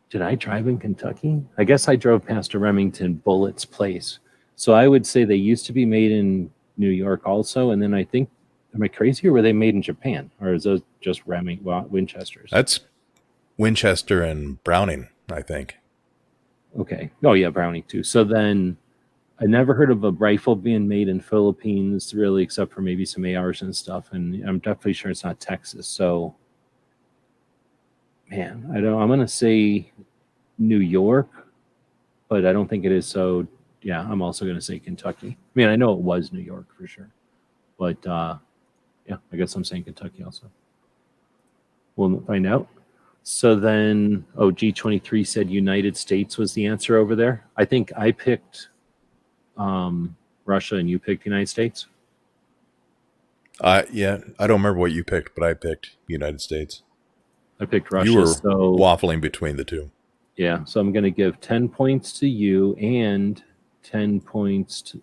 Did I drive in Kentucky? I guess I drove past a Remington Bullett's place. So I would say they used to be made in New York also, and then I think, am I crazy, or were they made in Japan? Or is those just Winchesters? That's Winchester and Browning, I think. Okay. Oh, yeah, Browning too. So then I never heard of a rifle being made in Philippines, really, except for maybe some ARs and stuff. And I'm definitely sure it's not Texas. So, man, I'm going to say New York, but I don't think it is. So, yeah, I'm also going to say Kentucky. I mean, I know it was New York for sure. But, yeah, I guess I'm saying Kentucky also. We'll find out. So then, G23 said United States was the answer over there. I think I picked Russia and you picked the United States. Yeah, I don't remember what you picked, but I picked United States. I picked You Russia. were So waffling between the two. yeah, so I'm going to give 10 points to you and 10 points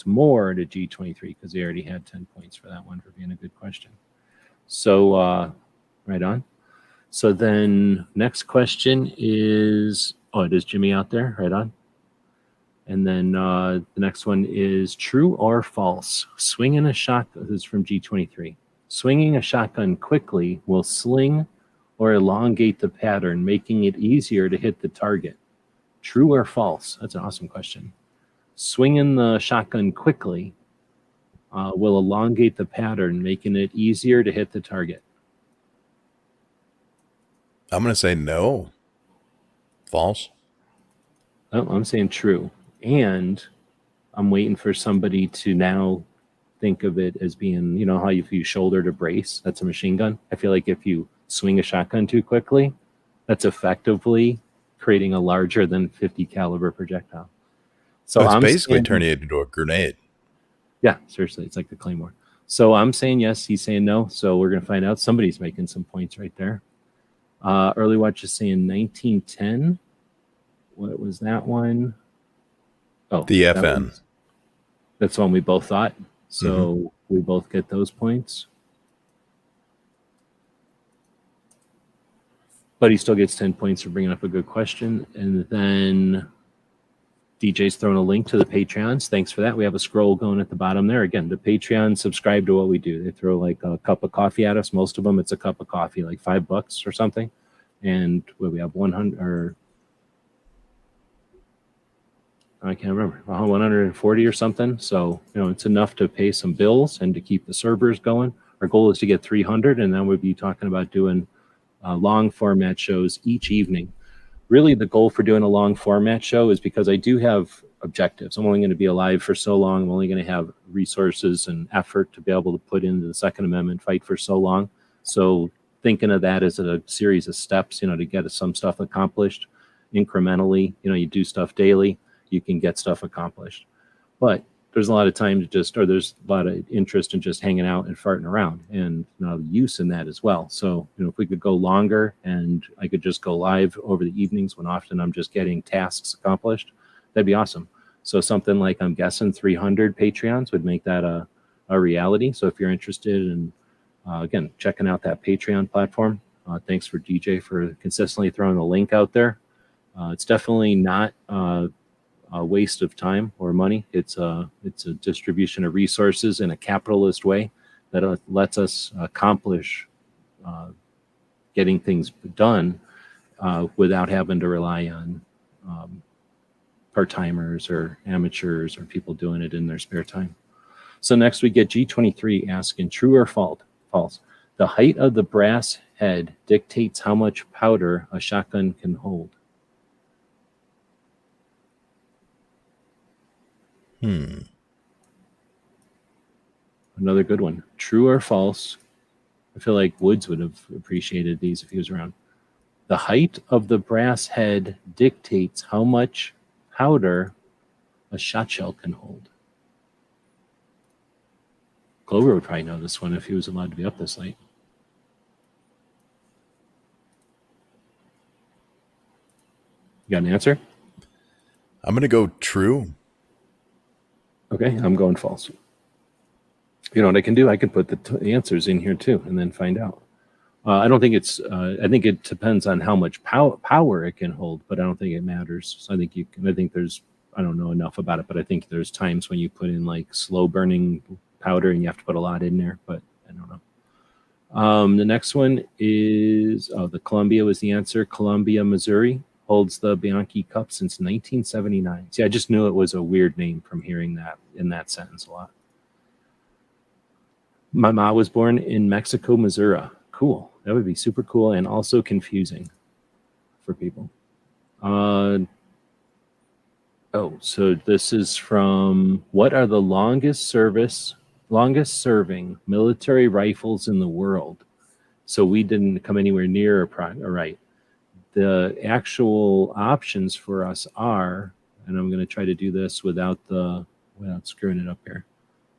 more to G23 because they already had 10 points for that one for being a good question. So right on. So then next question is, oh, it is Jimmy out there, right on. And then the next one is true or false. Swinging a shotgun, this is from G23. Swinging a shotgun quickly will sling or elongate the pattern, making it easier to hit the target. True or false? That's an awesome question. Swinging the shotgun quickly will elongate the pattern, making it easier to hit the target. I'm going to say no. False. Oh, I'm saying true. And I'm waiting for somebody to now think of it as being, you know, how if you shoulder to brace, that's a machine gun. I feel like if you swing a shotgun too quickly, that's effectively creating a larger than 50 caliber projectile. So It's I'm basically saying, turning it into a grenade. yeah, seriously, it's like the Claymore. So I'm saying yes, he's saying no. So we're going to find out. Somebody's making some points right there. Early Watch is saying 1910. What was that one? Oh, The FN. that's the one we both thought. So we both get those points. But he still gets 10 points for bringing up a good question. And then DJ's thrown a link to the Patreons. Thanks for that. We have a scroll going at the bottom there. Again, the Patreon subscribe to what we do. They throw like a cup of coffee at us. Most of them, it's a cup of coffee, like $5 or something. And we have 100 or I can't remember, 140 or something. So, you know, it's enough to pay some bills and to keep the servers going. Our goal is to get 300, and then we'll be talking about doing long format shows each evening. Really, the goal for doing a long format show is because I do have objectives. I'm only going to be alive for so long. I'm only going to have resources and effort to be able to put into the Second Amendment fight for so long. So thinking of that as a series of steps, you know, to get some stuff accomplished incrementally. You know, you do stuff daily, you can get stuff accomplished. But there's a lot of time to just, or there's a lot of interest in just hanging out and farting around, and you know, use in that as well. So, you know, if we could go longer and I could just go live over the evenings when often I'm just getting tasks accomplished, that'd be awesome. So something like, I'm guessing 300 Patreons would make that a reality. So if you're interested in, again, checking out that Patreon platform, thanks for DJ for consistently throwing the link out there. It's definitely not a waste of time or money. It's a distribution of resources in a capitalist way that lets us accomplish getting things done without having to rely on part-timers or amateurs or people doing it in their spare time. So next we get G23 asking, true or false? The height of the brass head dictates how much powder a shotgun can hold. Another good one. True or false? I feel like Woods would have appreciated these if he was around. The height of the brass head dictates how much powder a shot shell can hold. Clover would probably know this one if he was allowed to be up this late. You got an answer? I'm going to go true. Okay, I'm going false. You know what I can do? I can put the answers in here too and then find out. I don't think it's, I think it depends on how much power it can hold, but I don't think it matters. So I think there's, I don't know enough about it, but I think there's times when you put in like slow burning powder and you have to put a lot in there, but I don't know. The next one is, the Columbia was the answer. Columbia, Missouri holds the Bianchi Cup since 1979. See, I just knew it was a weird name from hearing that in that sentence a lot. My mom was born in Mexico, Missouri. Cool. That would be super cool and also confusing for people. So this is from, what are the longest serving military rifles in the world? So we didn't come anywhere near right. The actual options for us are, and I'm going to try to do this without screwing it up here.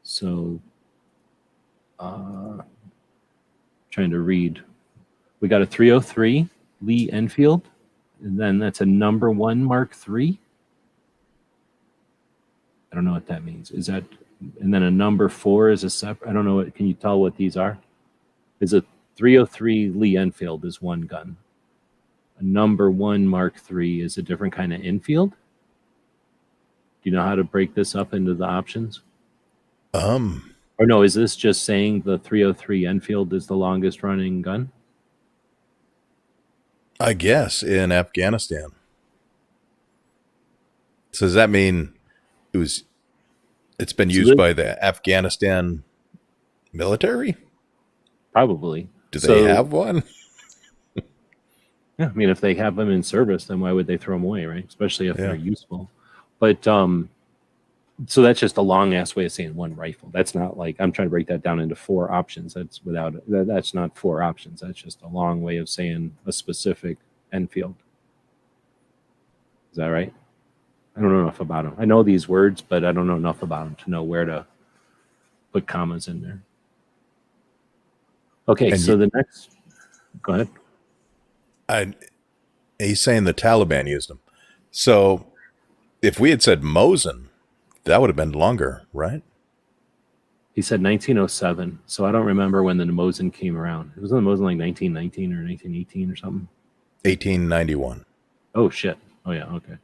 So Trying to read. We got a 303 Lee Enfield, and then that's a number 1 Mark III. I don't know what that means. Is that, and then a number 4 is a separate, I don't know what, can you tell what these are? Is a 303 Lee Enfield is one gun. A number 1 Mark III is a different kind of Enfield. Do you know how to break this up into the options? Or no, is this just saying the 303 Enfield is the longest running gun? I guess in Afghanistan. So does that mean it's been used by the Afghanistan military? Probably. Do they have one? Yeah, I mean, if they have them in service, then why would they throw them away, right? Especially if they're useful. But so that's just a long ass way of saying one rifle. That's not like I'm trying to break that down into 4 options. That's that's not 4 options. That's just a long way of saying a specific Enfield. Is that right? I don't know enough about them. I know these words, but I don't know enough about them to know where to put commas in there. Okay, And so the next, go ahead. He's saying the Taliban used them. So if we had said Mosin, that would have been longer, right? He said 1907, so I don't remember when the Mosin came around. It was in the Mosin like 1919 or 1918 or something. 1891. Oh shit! Oh yeah, okay.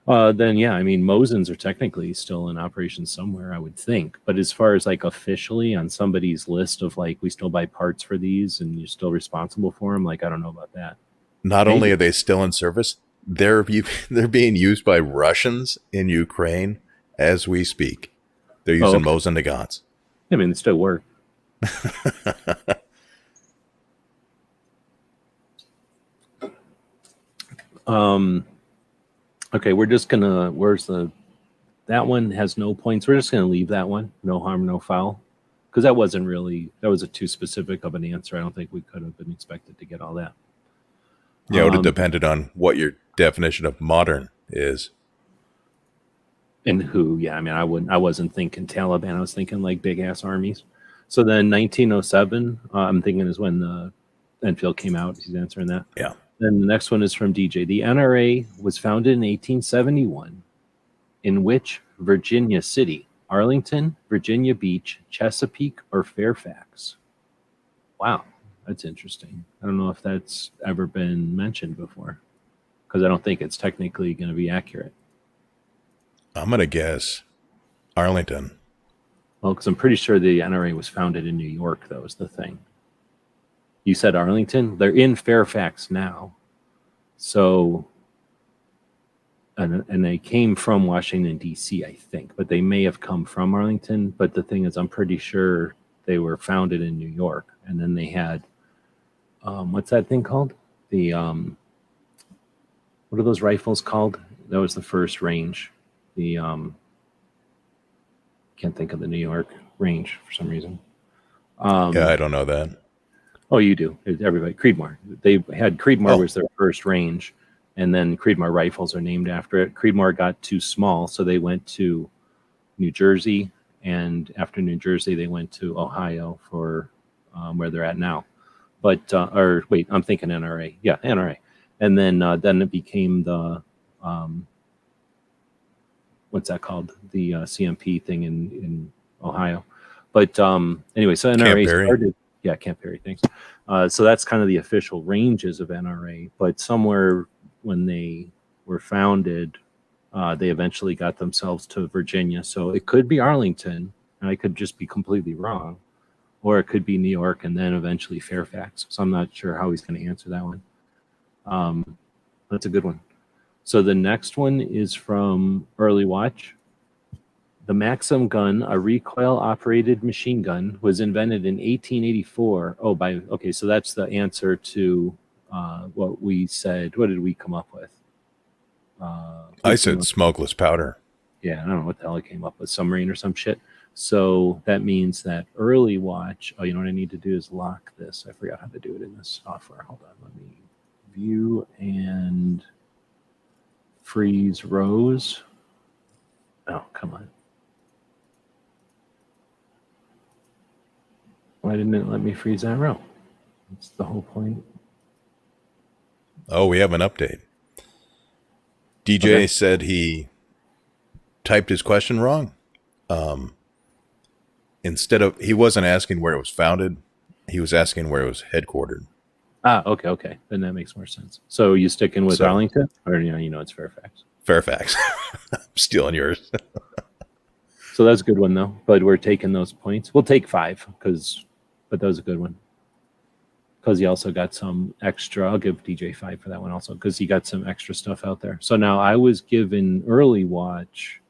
Then yeah, I mean Mosins are technically still in operation somewhere, I would think. But as far as like officially on somebody's list of like we still buy parts for these and you're still responsible for them, like I don't know about that. Not only are they still in service, they're being used by Russians in Ukraine as we speak. They're using Mosin Nagants. I mean, they still work. Okay, we're just gonna. That one has no points. We're just gonna leave that one. No harm, no foul, because that was a too specific of an answer. I don't think we could have been expected to get all that. Yeah, it would have depended on what your definition of modern is. And who? Yeah, I mean, I wasn't thinking Taliban. I was thinking like big ass armies. So then 1907, I'm thinking is when the Enfield came out. He's answering that. Yeah. Then the next one is from DJ. The NRA was founded in 1871. In which Virginia city? Arlington, Virginia Beach, Chesapeake, or Fairfax? Wow, that's interesting. I don't know if that's ever been mentioned before because I don't think it's technically going to be accurate. I'm going to guess Arlington. Well, because I'm pretty sure the NRA was founded in New York, though, is the thing. You said Arlington? They're in Fairfax now. So, and they came from Washington, D.C., I think, but they may have come from Arlington. But the thing is, I'm pretty sure they were founded in New York. And then they had, what's that thing called? The, what are those rifles called? That was the first range. The, can't think of the New York range for some reason. Yeah, I don't know that. Oh, you do. Everybody. Creedmoor. They had Creedmoor was their first range, and then Creedmoor rifles are named after it. Creedmoor got too small, so they went to New Jersey, and after New Jersey, they went to Ohio for where they're at now. But or wait, I'm thinking NRA. Yeah, NRA, and then it became the what's that called? The CMP thing in Ohio. But anyway, so NRA started. Yeah, Camp Perry, thanks. So that's kind of the official ranges of NRA. But somewhere when they were founded, they eventually got themselves to Virginia. So it could be Arlington, and I could just be completely wrong. Or it could be New York and then eventually Fairfax. So I'm not sure how he's going to answer that one. That's a good one. So the next one is from Early Watch. The Maxim gun, a recoil-operated machine gun, was invented in 1884. Okay, so that's the answer to what we said. What did we come up with? I said smokeless powder. Yeah, I don't know what the hell I came up with, submarine or some shit. So that means that Early Watch, you know what I need to do is lock this. I forgot how to do it in this software. Hold on, let me view and freeze rows. Oh, come on. Why didn't it let me freeze that row? That's the whole point. Oh, we have an update. DJ Okay. said he typed his question wrong. Instead of, he wasn't asking where it was founded. He was asking where it was headquartered. Okay. Then that makes more sense. So you sticking with So- Arlington? Or, it's Fairfax. Fairfax. I'm stealing yours. So that's a good one, though. But we're taking those points. We'll take 5, but that was a good one. Because he also got some extra. I'll give DJ 5 for that one also, because he got some extra stuff out there. So now I was given early watch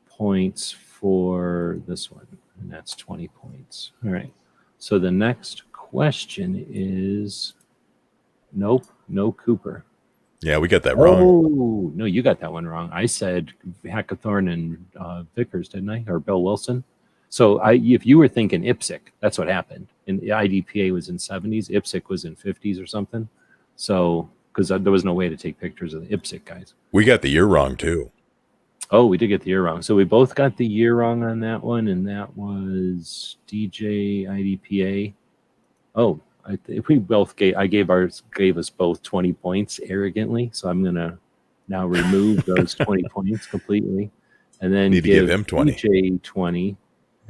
points for this one, and that's 20 points. All right. So the next question is nope, no Cooper. Yeah, we got that wrong. Oh, no, you got that one wrong. I said Hackathorn and Vickers, didn't I? Or Bill Wilson. So if you were thinking IPSC, that's what happened. And the IDPA was in 70s, IPSC was in 50s or something. So, because there was no way to take pictures of the IPSC guys. We got the year wrong, too. Oh, we did get the year wrong. So we both got the year wrong on that one, and that was DJ IDPA. Oh, we both gave us both 20 points arrogantly. So I'm gonna now remove those 20 points completely, and then Need to give him 20. DJ 20,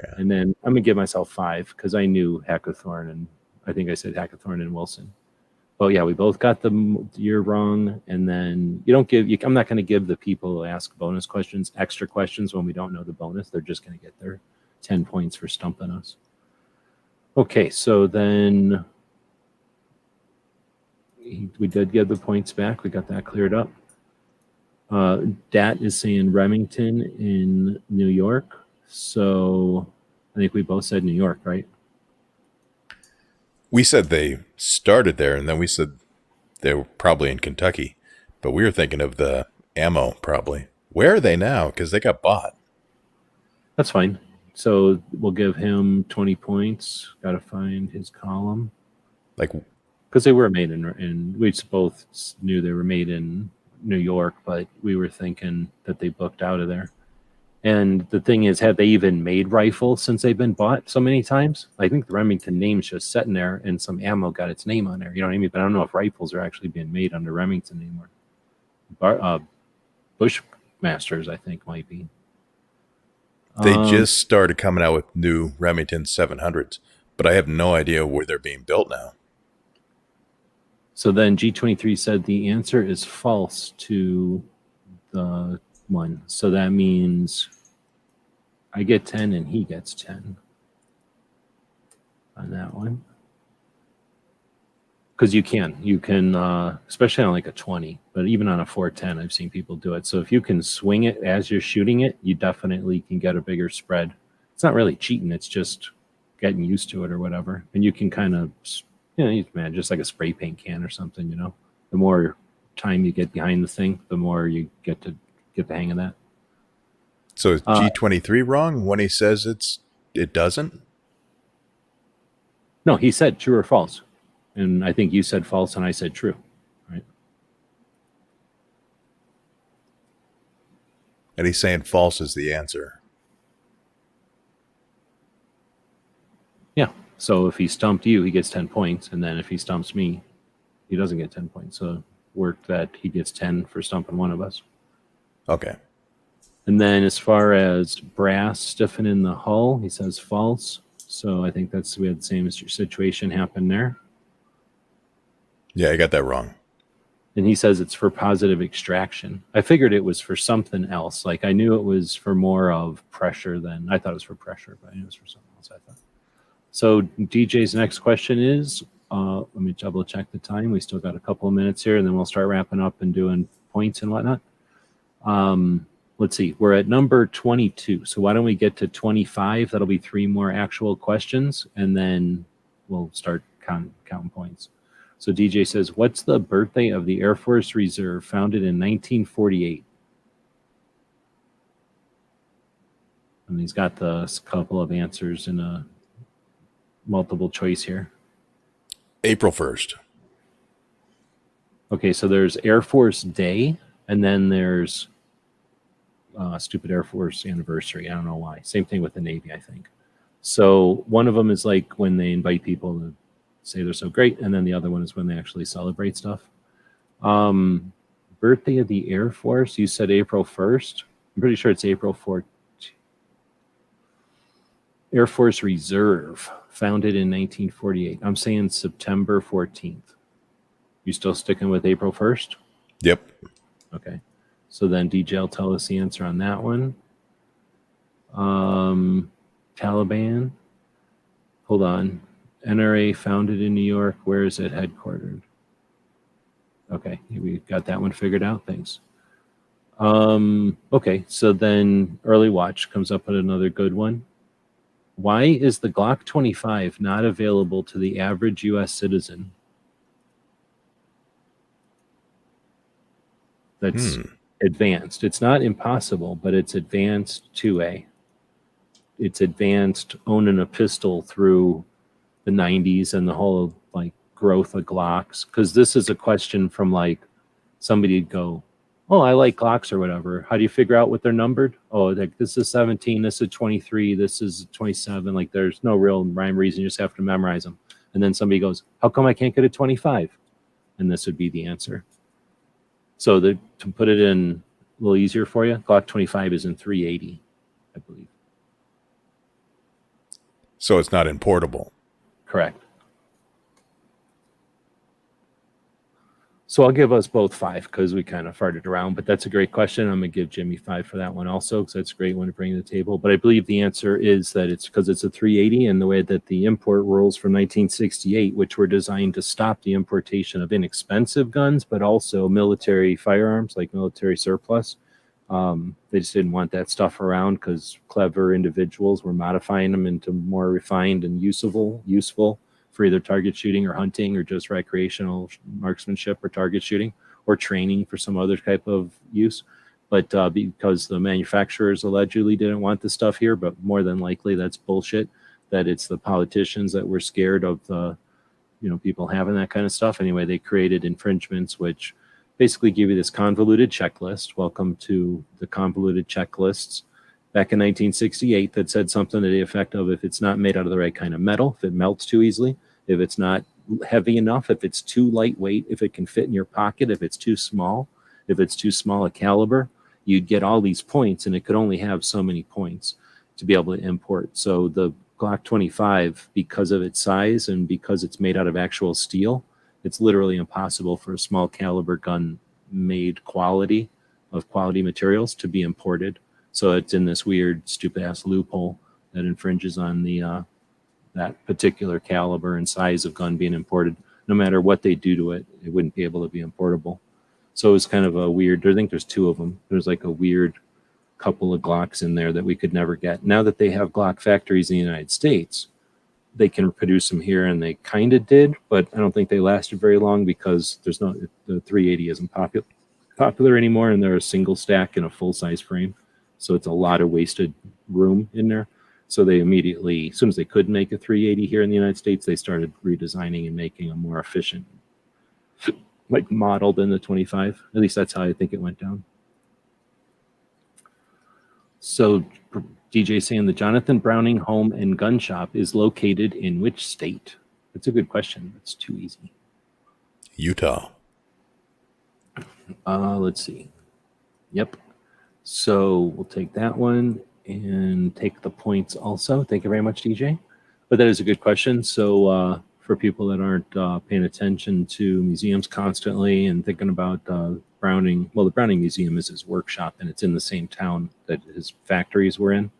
Yeah. and then I'm gonna give myself 5 because I knew Hackathorn, and I think I said Hackathorn and Wilson. Oh yeah, we both got the year wrong, and then I'm not going to give the people who ask bonus questions extra questions when we don't know the bonus. They're just going to get their 10 points for stumping us. Okay, so then we did get the points back. We got that cleared up. Dat is saying Remington in New York. So I think we both said New York, right? We said they started there, and then we said they were probably in Kentucky. But we were thinking of the ammo, probably. Where are they now? Because they got bought. That's fine. So we'll give him 20 points. Got to find his column. Because they were made in we both knew they were made in New York, but we were thinking that they booked out of there. And the thing is, have they even made rifles since they've been bought so many times? I think the Remington name's just sitting there, and some ammo got its name on there. You know what I mean? But I don't know if rifles are actually being made under Remington anymore. Bushmasters, I think, might be. They just started coming out with new Remington 700s, but I have no idea where they're being built now. So then G23 said the answer is false to the one. So that means I get 10 and he gets 10 on that one. Because you can, especially on like a 20, but even on a 410, I've seen people do it. So if you can swing it as you're shooting it, you definitely can get a bigger spread. It's not really cheating. It's just getting used to it or whatever. And you can kind of, just like a spray paint can or something, the more time you get behind the thing, the more you get the hang of that. So is G23 wrong when he says it doesn't? No, he said true or false. And I think you said false and I said true, right? And he's saying false is the answer. Yeah. So if he stumped you, he gets 10 points. And then if he stumps me, he doesn't get 10 points. So work that he gets 10 for stumping one of us. Okay. And then as far as brass stiffening the hull, he says false. So I think we had the same situation happen there. Yeah, I got that wrong. And he says it's for positive extraction. I figured it was for something else. Like I knew it was for more of pressure than I thought it was for pressure, but I knew it was for something else. I thought. So DJ's next question is, let me double check the time. We still got a couple of minutes here, and then we'll start wrapping up and doing points and whatnot. Let's see. We're at number 22. So why don't we get to 25? That'll be 3 more actual questions, and then we'll start counting points. So DJ says, what's the birthday of the Air Force Reserve founded in 1948? And he's got the couple of answers in a multiple choice here. April 1st. Okay, so there's Air Force Day, and then there's stupid Air Force Anniversary. I don't know why. Same thing with the Navy, I think. So one of them is like when they invite people to say they're so great, and then the other one is when they actually celebrate stuff. Birthday of the Air Force, you said April 1st. I'm pretty sure it's April 4th. Air Force Reserve, founded in 1948. I'm saying September 14th. You still sticking with April 1st? Yep. Okay. So then DJ will tell us the answer on that one. Taliban. Hold on. NRA founded in New York. Where is it headquartered? Okay, we got that one figured out. Thanks. Okay, so then Early Watch comes up with another good one. Why is the Glock 25 not available to the average U.S. citizen? That's advanced. It's not impossible, but it's advanced 2A. It's advanced owning a pistol through the 90s and the whole like growth of Glocks. Because this is a question from like somebody'd go, oh, I like Glocks or whatever. How do you figure out what they're numbered? Oh, like this is 17, this is 23, this is 27. Like there's no real rhyme reason. You just have to memorize them. And then somebody goes, how come I can't get a 25? And this would be the answer. So to put it in a little easier for you, Glock 25 is in 380, I believe. So it's not importable. Correct. So I'll give us both 5 because we kind of farted around, but that's a great question. I'm going to give Jimmy 5 for that one also because that's a great one to bring to the table. But I believe the answer is that it's because it's a 380 and the way that the import rules from 1968, which were designed to stop the importation of inexpensive guns, but also military firearms like military surplus. They just didn't want that stuff around because clever individuals were modifying them into more refined and useful for either target shooting or hunting or just recreational marksmanship or target shooting or training for some other type of use. But because the manufacturers allegedly didn't want the stuff here, but more than likely that's bullshit, that it's the politicians that were scared of the, people having that kind of stuff. Anyway, they created infringements, which basically give you this convoluted checklist. Welcome to the convoluted checklists. Back in 1968, that said something to the effect of if it's not made out of the right kind of metal, if it melts too easily, if it's not heavy enough, if it's too lightweight, if it can fit in your pocket, if it's too small a caliber, you'd get all these points, and it could only have so many points to be able to import. So the Glock 25, because of its size and because it's made out of actual steel, it's literally impossible for a small caliber gun made quality materials to be imported. So it's in this weird, stupid-ass loophole that infringes on the that particular caliber and size of gun being imported. No matter what they do to it, it wouldn't be able to be importable. So it's kind of a weird, I think there's 2 of them. There's like a weird couple of Glocks in there that we could never get. Now that they have Glock factories in the United States, they can produce them here, and they kind of did, but I don't think they lasted very long because the 380 isn't popular anymore, and they're a single stack in a full-size frame. So it's a lot of wasted room in there. So they immediately, as soon as they could make a 380 here in the United States, they started redesigning and making a more efficient, like model than the 25. At least that's how I think it went down. So DJ saying the Jonathan Browning Home and Gun Shop is located in which state? That's a good question. That's too easy. Utah. Let's see. Yep. So we'll take that one and take the points also. Thank you very much, DJ. But that is a good question. So for people that aren't paying attention to museums constantly and thinking about Browning, well, the Browning Museum is his workshop, and it's in the same town that his factories were in.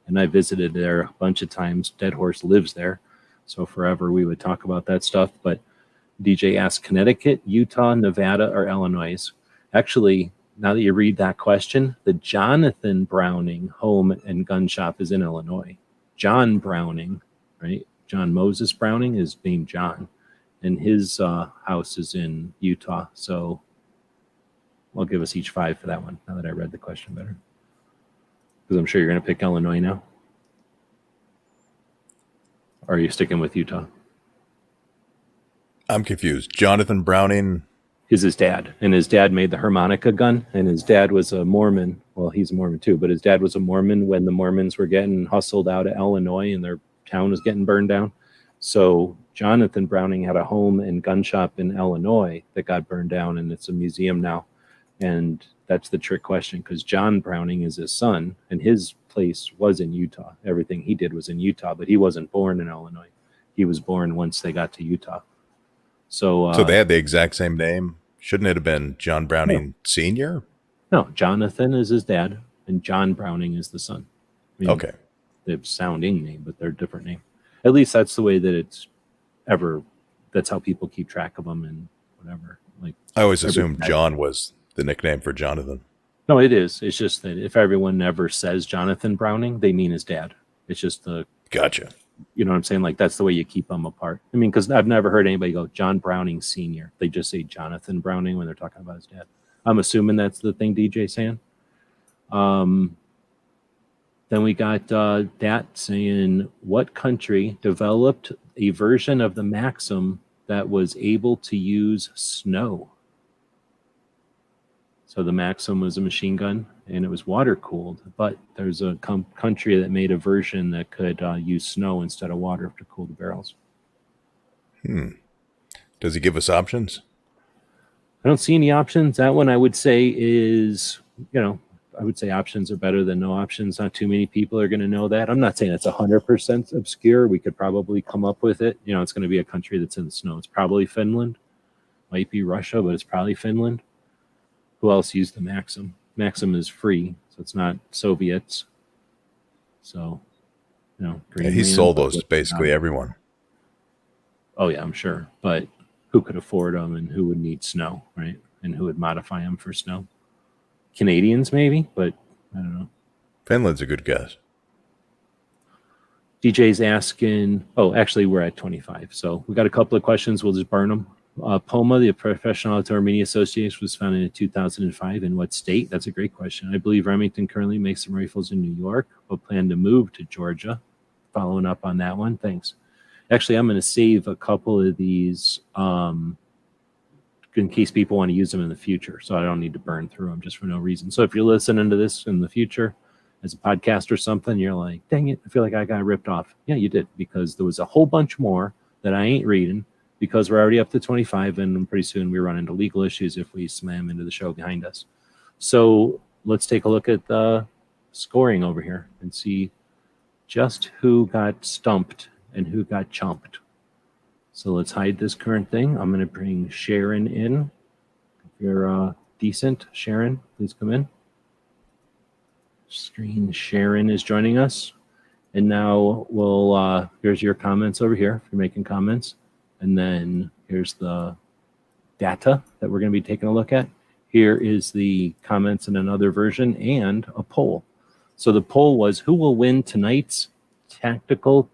And I visited there a bunch of times. Dead Horse lives there. So forever we would talk about that stuff. But DJ asked Connecticut, Utah, Nevada, or Illinois. Actually, now that you read that question, the Jonathan Browning Home and Gun Shop is in Illinois. John Browning, right? John Moses Browning is named John, and his house is in Utah. So I'll give us each 5 for that one, now that I read the question better. Because I'm sure you're going to pick Illinois now. Or are you sticking with Utah? I'm confused. Jonathan Browning. is his dad, and his dad made the harmonica gun, and his dad was a Mormon. Well, he's a Mormon too, but his dad was a Mormon when the Mormons were getting hustled out of Illinois and their town was getting burned down. So Jonathan Browning had a home and gun shop in Illinois that got burned down, and it's a museum now. And that's the trick question, because John Browning is his son, and his place was in Utah. Everything he did was in Utah, but he wasn't born in Illinois. He was born once they got to Utah. So they had the exact same name. Shouldn't it have been John Browning Sr.? No, Jonathan is his dad, and John Browning is the son. I mean, Okay. They have sounding name, but they're a different name. At least that's the way that it's that's how people keep track of them and whatever. Like, I always assumed John was the nickname for Jonathan. No, it is. It's just that if everyone never says Jonathan Browning, they mean his dad. It's just Gotcha. You know what I'm saying? Like, that's the way you keep them apart. I mean, because I've never heard anybody go John Browning Sr. They just say Jonathan Browning when they're talking about his dad. I'm assuming that's the thing DJ's saying. Then we got Dat saying, what country developed a version of the Maxim that was able to use snow? So the Maxim was a machine gun, and it was water cooled, but there's a country that made a version that could use snow instead of water to cool the barrels. Does he give us options? I don't see any options. That one I would say is, I would say options are better than no options. Not too many people are going to know that. I'm not saying it's 100% obscure. We could probably come up with it. It's going to be a country that's in the snow. It's probably Finland. Might be Russia, but it's probably Finland. Who else used the Maxim? Maxim is free, so it's not Soviets. So, He sold those to basically everyone. Oh, yeah, I'm sure. But who could afford them and who would need snow, right? And who would modify them for snow? Canadians, maybe, but I don't know. Finland's a good guess. DJ's asking, actually, we're at 25. So we got a couple of questions. We'll just burn them. POMA, the Professional Outdoor Media Association, was founded in 2005. In what state? That's a great question. I believe Remington currently makes some rifles in New York, but plan to move to Georgia. Following up on that one. Thanks. Actually, I'm going to save a couple of these in case people want to use them in the future, so I don't need to burn through them just for no reason. So if you're listening to this in the future as a podcast or something, you're like, dang it, I feel like I got ripped off. Yeah, you did, because there was a whole bunch more that I ain't reading, because we're already up to 25, and pretty soon we run into legal issues if we slam into the show behind us. So let's take a look at the scoring over here and see just who got stumped and who got chumped. So let's hide this current thing. I'm going to bring Sharon in. If you're decent, Sharon, please come in. Screen Sharon is joining us. And now we'll, here's your comments over here if you're making comments. And then here's the data that we're going to be taking a look at. Here is the comments in another version and a poll. So the poll was, who will win tonight's tactical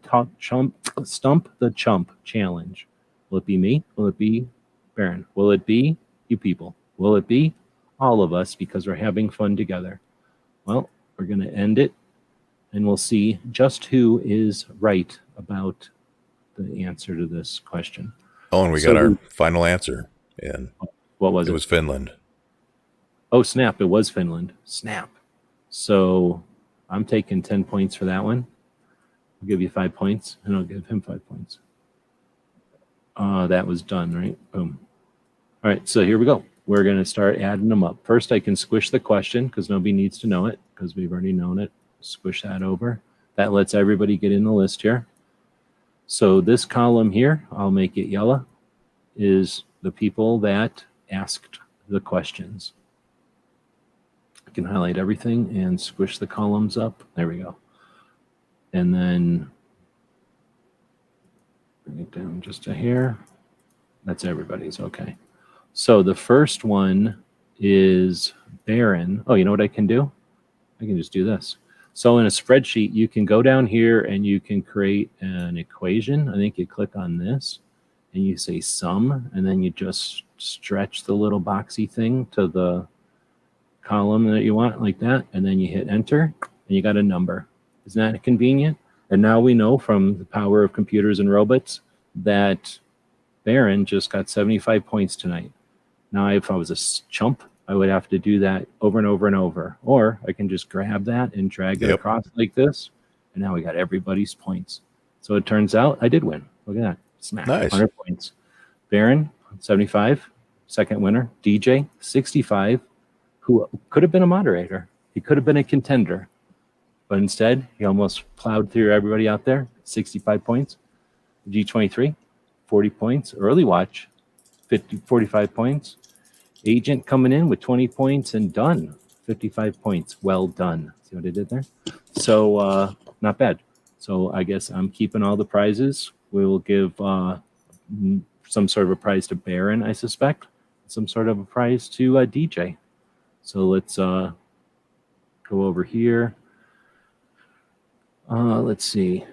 Stump the Chump challenge? Will it be me? Will it be Baron? Will it be you people? Will it be all of us, because we're having fun together? Well, we're going to end it, and we'll see just who is right about the answer to this question. Oh, and we got our final answer. And what was it? It was Finland. Oh, snap. It was Finland. Snap. So I'm taking 10 points for that one. I'll give you 5 points, and I'll give him 5 points. That was done, right? Boom. All right, so here we go. We're going to start adding them up. First, I can squish the question because nobody needs to know it because we've already known it. Squish that over. That lets everybody get in the list here. So this column here, I'll make it yellow, is the people that asked the questions. I can highlight everything and squish the columns up. There we go. And then bring it down just a hair. That's everybody's. Okay. So the first one is Baron. Oh, you know what I can do? I can just do this. So in a spreadsheet, you can go down here and you can create an equation. I think you click on this and you say sum, and then you just stretch the little boxy thing to the column that you want like that. And then you hit enter and you got a number. Isn't that convenient? And now we know from the power of computers and robots that Baron just got 75 points tonight. Now, if I was a chump, I would have to do that over and over and over. Or I can just grab that and drag it across like this. And now we got everybody's points. So it turns out I did win. Look at that. Smack. Nice. 100 points. Baron, 75. Second winner. DJ, 65. Who could have been a moderator. He could have been a contender. But instead, he almost plowed through everybody out there. 65 points. G23, 40 points. Early watch, 45 points. Agent coming in with 20 points and done. 55 points. Well done. See what I did there? So not bad. So I guess I'm keeping all the prizes. We will give some sort of a prize to Baron, I suspect. Some sort of a prize to DJ. So let's go over here. Let's see.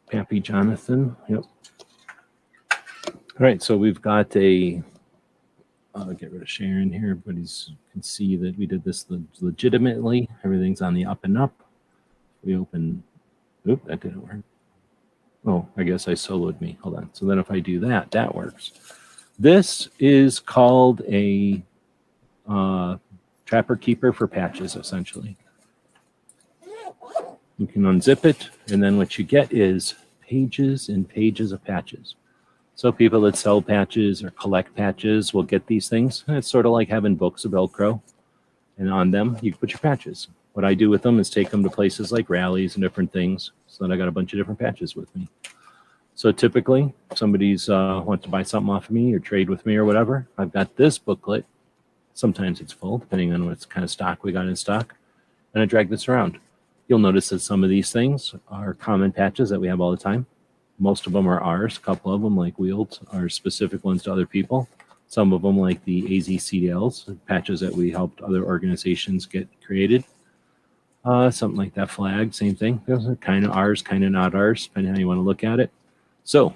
Pappy Jonathan. Yep. All right. So we've got a. Get rid of Sharon here. Everybody can see that we did this legitimately. Everything's on the up and up. We open. Oop, that didn't work. Oh, I guess I soloed me. Hold on. So then if I do that, that works. This is called a Trapper Keeper for patches, essentially. You can unzip it, and then what you get is pages and pages of patches. So people that sell patches or collect patches will get these things. And it's sort of like having books of Velcro, and on them you put your patches. What I do with them is take them to places like rallies and different things, so that I got a bunch of different patches with me. So typically, if somebody's wants to buy something off of me or trade with me or whatever, I've got this booklet. Sometimes it's full, depending on what kind of stock we got in stock, and I drag this around. You'll notice that some of these things are common patches that we have all the time. Most of them are ours. A couple of them, like Wheeled, are specific ones to other people. Some of them, like the AZCDLs, patches that we helped other organizations get created. Something like that flag, same thing. Those are kind of ours, kind of not ours, depending on how you want to look at it. So,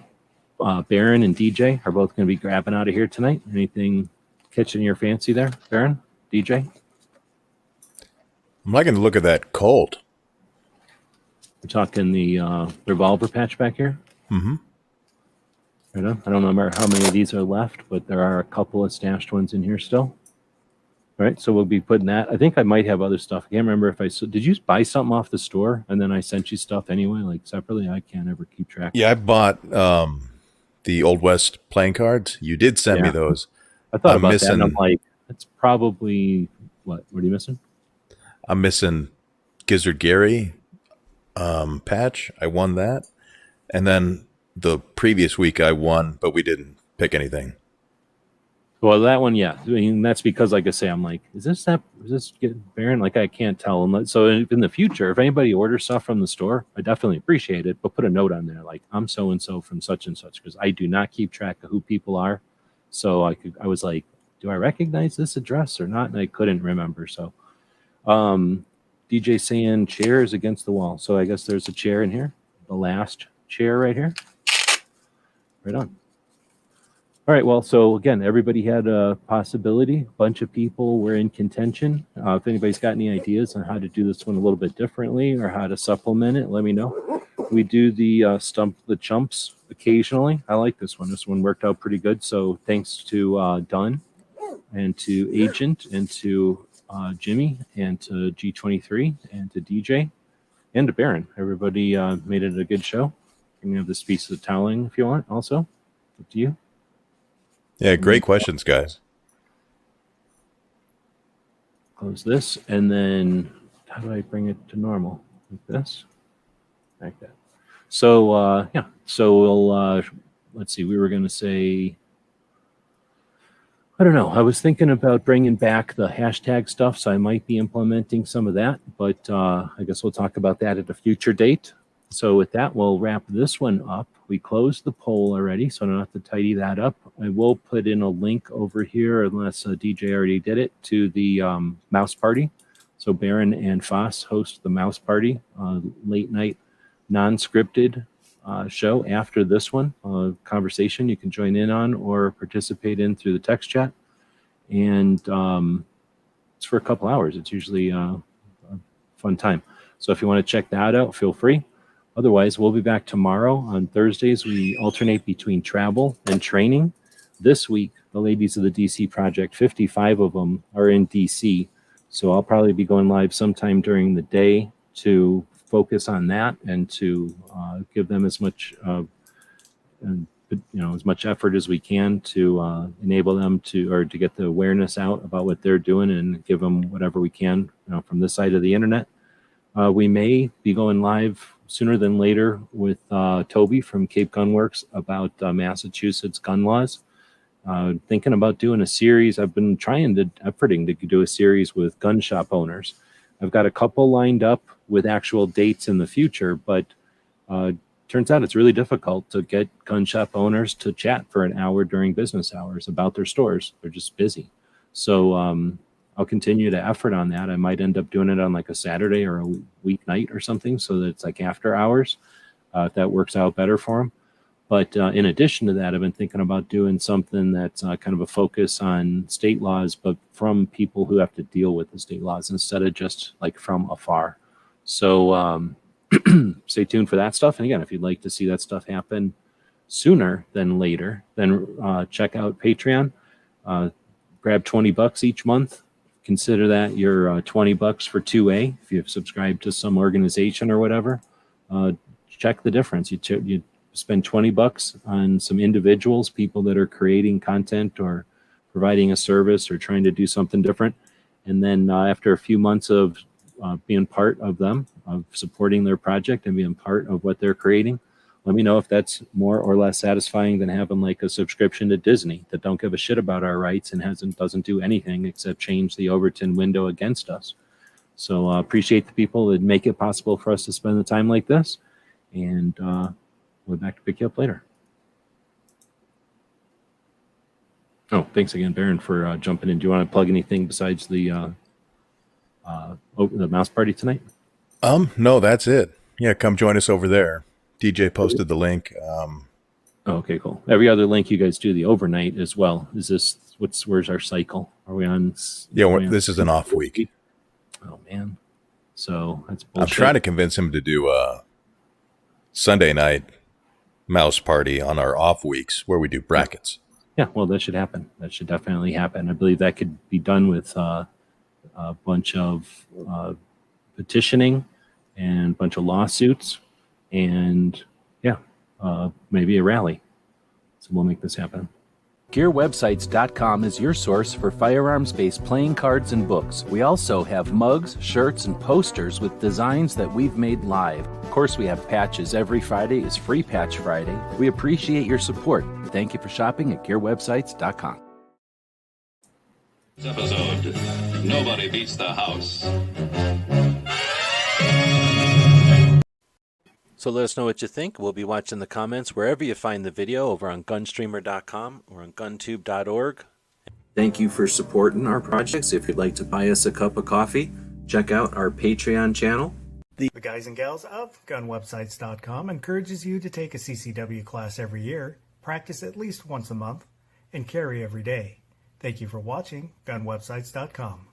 Baron and DJ are both going to be grabbing out of here tonight. Anything catching your fancy there, Baron, DJ? I'm liking to look at that Colt. We're talking the revolver patch back here. Mm-hmm. Right on. I don't remember how many of these are left, but there are a couple of stashed ones in here still. All right, so we'll be putting that. I think I might have other stuff. I can't remember if I did you buy something off the store and then I sent you stuff anyway, like separately. I can't ever keep track. Yeah, I bought the Old West playing cards. You did send me those. I thought about that, and I'm like, it's probably what? What are you missing? I'm missing Gizzard Gary patch. I won that. And then the previous week I won, but we didn't pick anything. Well, that one, yeah. I mean, that's because, like I say, I'm like, is this Baron? Like, I can't tell. So in the future, if anybody orders stuff from the store, I definitely appreciate it. But put a note on there, like, I'm so and so from such and such, because I do not keep track of who people are. So I was like, do I recognize this address or not? And I couldn't remember. So, DJ saying chairs against the wall. So I guess there's a chair in here. The last chair right here. Right on. All right, well, so again, everybody had a possibility. A bunch of people were in contention. If anybody's got any ideas on how to do this one a little bit differently or how to supplement it, let me know. We do the Stump the Chumps occasionally. I like this one. This one worked out pretty good. So thanks to Dunn and to Agent and to Jimmy and to G23 and to DJ and to Baron. Everybody made it a good show. You can have this piece of toweling if you want also. Up to you. Yeah, great questions, guys. Close this, and then how do I bring it to normal? Like this? Like that. So, yeah. So we'll, let's see, we were going to say, I don't know. I was thinking about bringing back the hashtag stuff, so I might be implementing some of that, but I guess we'll talk about that at a future date. So with that, we'll wrap this one up. We closed the poll already, so I don't have to tidy that up. I will put in a link over here, unless DJ already did it, to the Mouse Party. So Baron and Foss host the Mouse Party, late night, non-scripted show after this one. Conversation you can join in on or participate in through the text chat. And it's for a couple hours. It's usually a fun time. So if you want to check that out, feel free. Otherwise, we'll be back tomorrow. On Thursdays, we alternate between travel and training. This week, the ladies of the DC project, 55 of them are in DC. So I'll probably be going live sometime during the day to focus on that and to give them as much as much effort as we can to enable them to get the awareness out about what they're doing and give them whatever we can from this side of the internet. We may be going live sooner than later with Toby from Cape Gun Works about Massachusetts gun laws. Thinking about doing a series. I've been efforting to do a series with gun shop owners. I've got a couple lined up with actual dates in the future, but turns out it's really difficult to get gun shop owners to chat for an hour during business hours about their stores. They're just busy. So I'll continue to effort on that. I might end up doing it on like a Saturday or a weeknight or something so that it's like after hours, if that works out better for them. But in addition to that, I've been thinking about doing something that's kind of a focus on state laws, but from people who have to deal with the state laws instead of just like from afar. So stay tuned for that stuff. And again, if you'd like to see that stuff happen sooner than later, then check out Patreon. Grab $20 each month. Consider that your $20 for 2A. If you've subscribed to some organization or whatever, check the difference. You spend $20 on some individuals, people that are creating content or providing a service or trying to do something different. And then after a few months of being part of them, of supporting their project and being part of what they're creating, let me know if that's more or less satisfying than having like a subscription to Disney that don't give a shit about our rights and doesn't do anything except change the Overton window against us. So appreciate the people that make it possible for us to spend the time like this. And we'll be back to pick you up later. Oh, thanks again, Baron, for jumping in. Do you want to plug anything besides the mouse party tonight? No, that's it. Yeah, come join us over there. DJ posted the link. Okay, cool. Every other link you guys do the overnight as well. Is this where's our cycle? Are we on? Yeah, this is an off week. Oh man, so that's bullshit. I'm trying to convince him to do a Sunday night mouse party on our off weeks where we do brackets. Yeah, well, that should happen. That should definitely happen. I believe that could be done with a bunch of petitioning and a bunch of lawsuits. And maybe a rally. So we'll make this happen. gWebs.com is your source for firearms-based playing cards and books. We also have mugs, shirts, and posters with designs that we've made live. Of course, we have patches. Every Friday is Free Patch Friday. We appreciate your support. Thank you for shopping at gWebs.com. This episode, nobody beats the house. So let us know what you think. We'll be watching the comments wherever you find the video, over on gunstreamer.com or on guntube.org. Thank you for supporting our projects. If you'd like to buy us a cup of coffee, check out our Patreon channel. The guys and gals of gunwebsites.com encourages you to take a CCW class every year, practice at least once a month, and carry every day. Thank you for watching gunwebsites.com.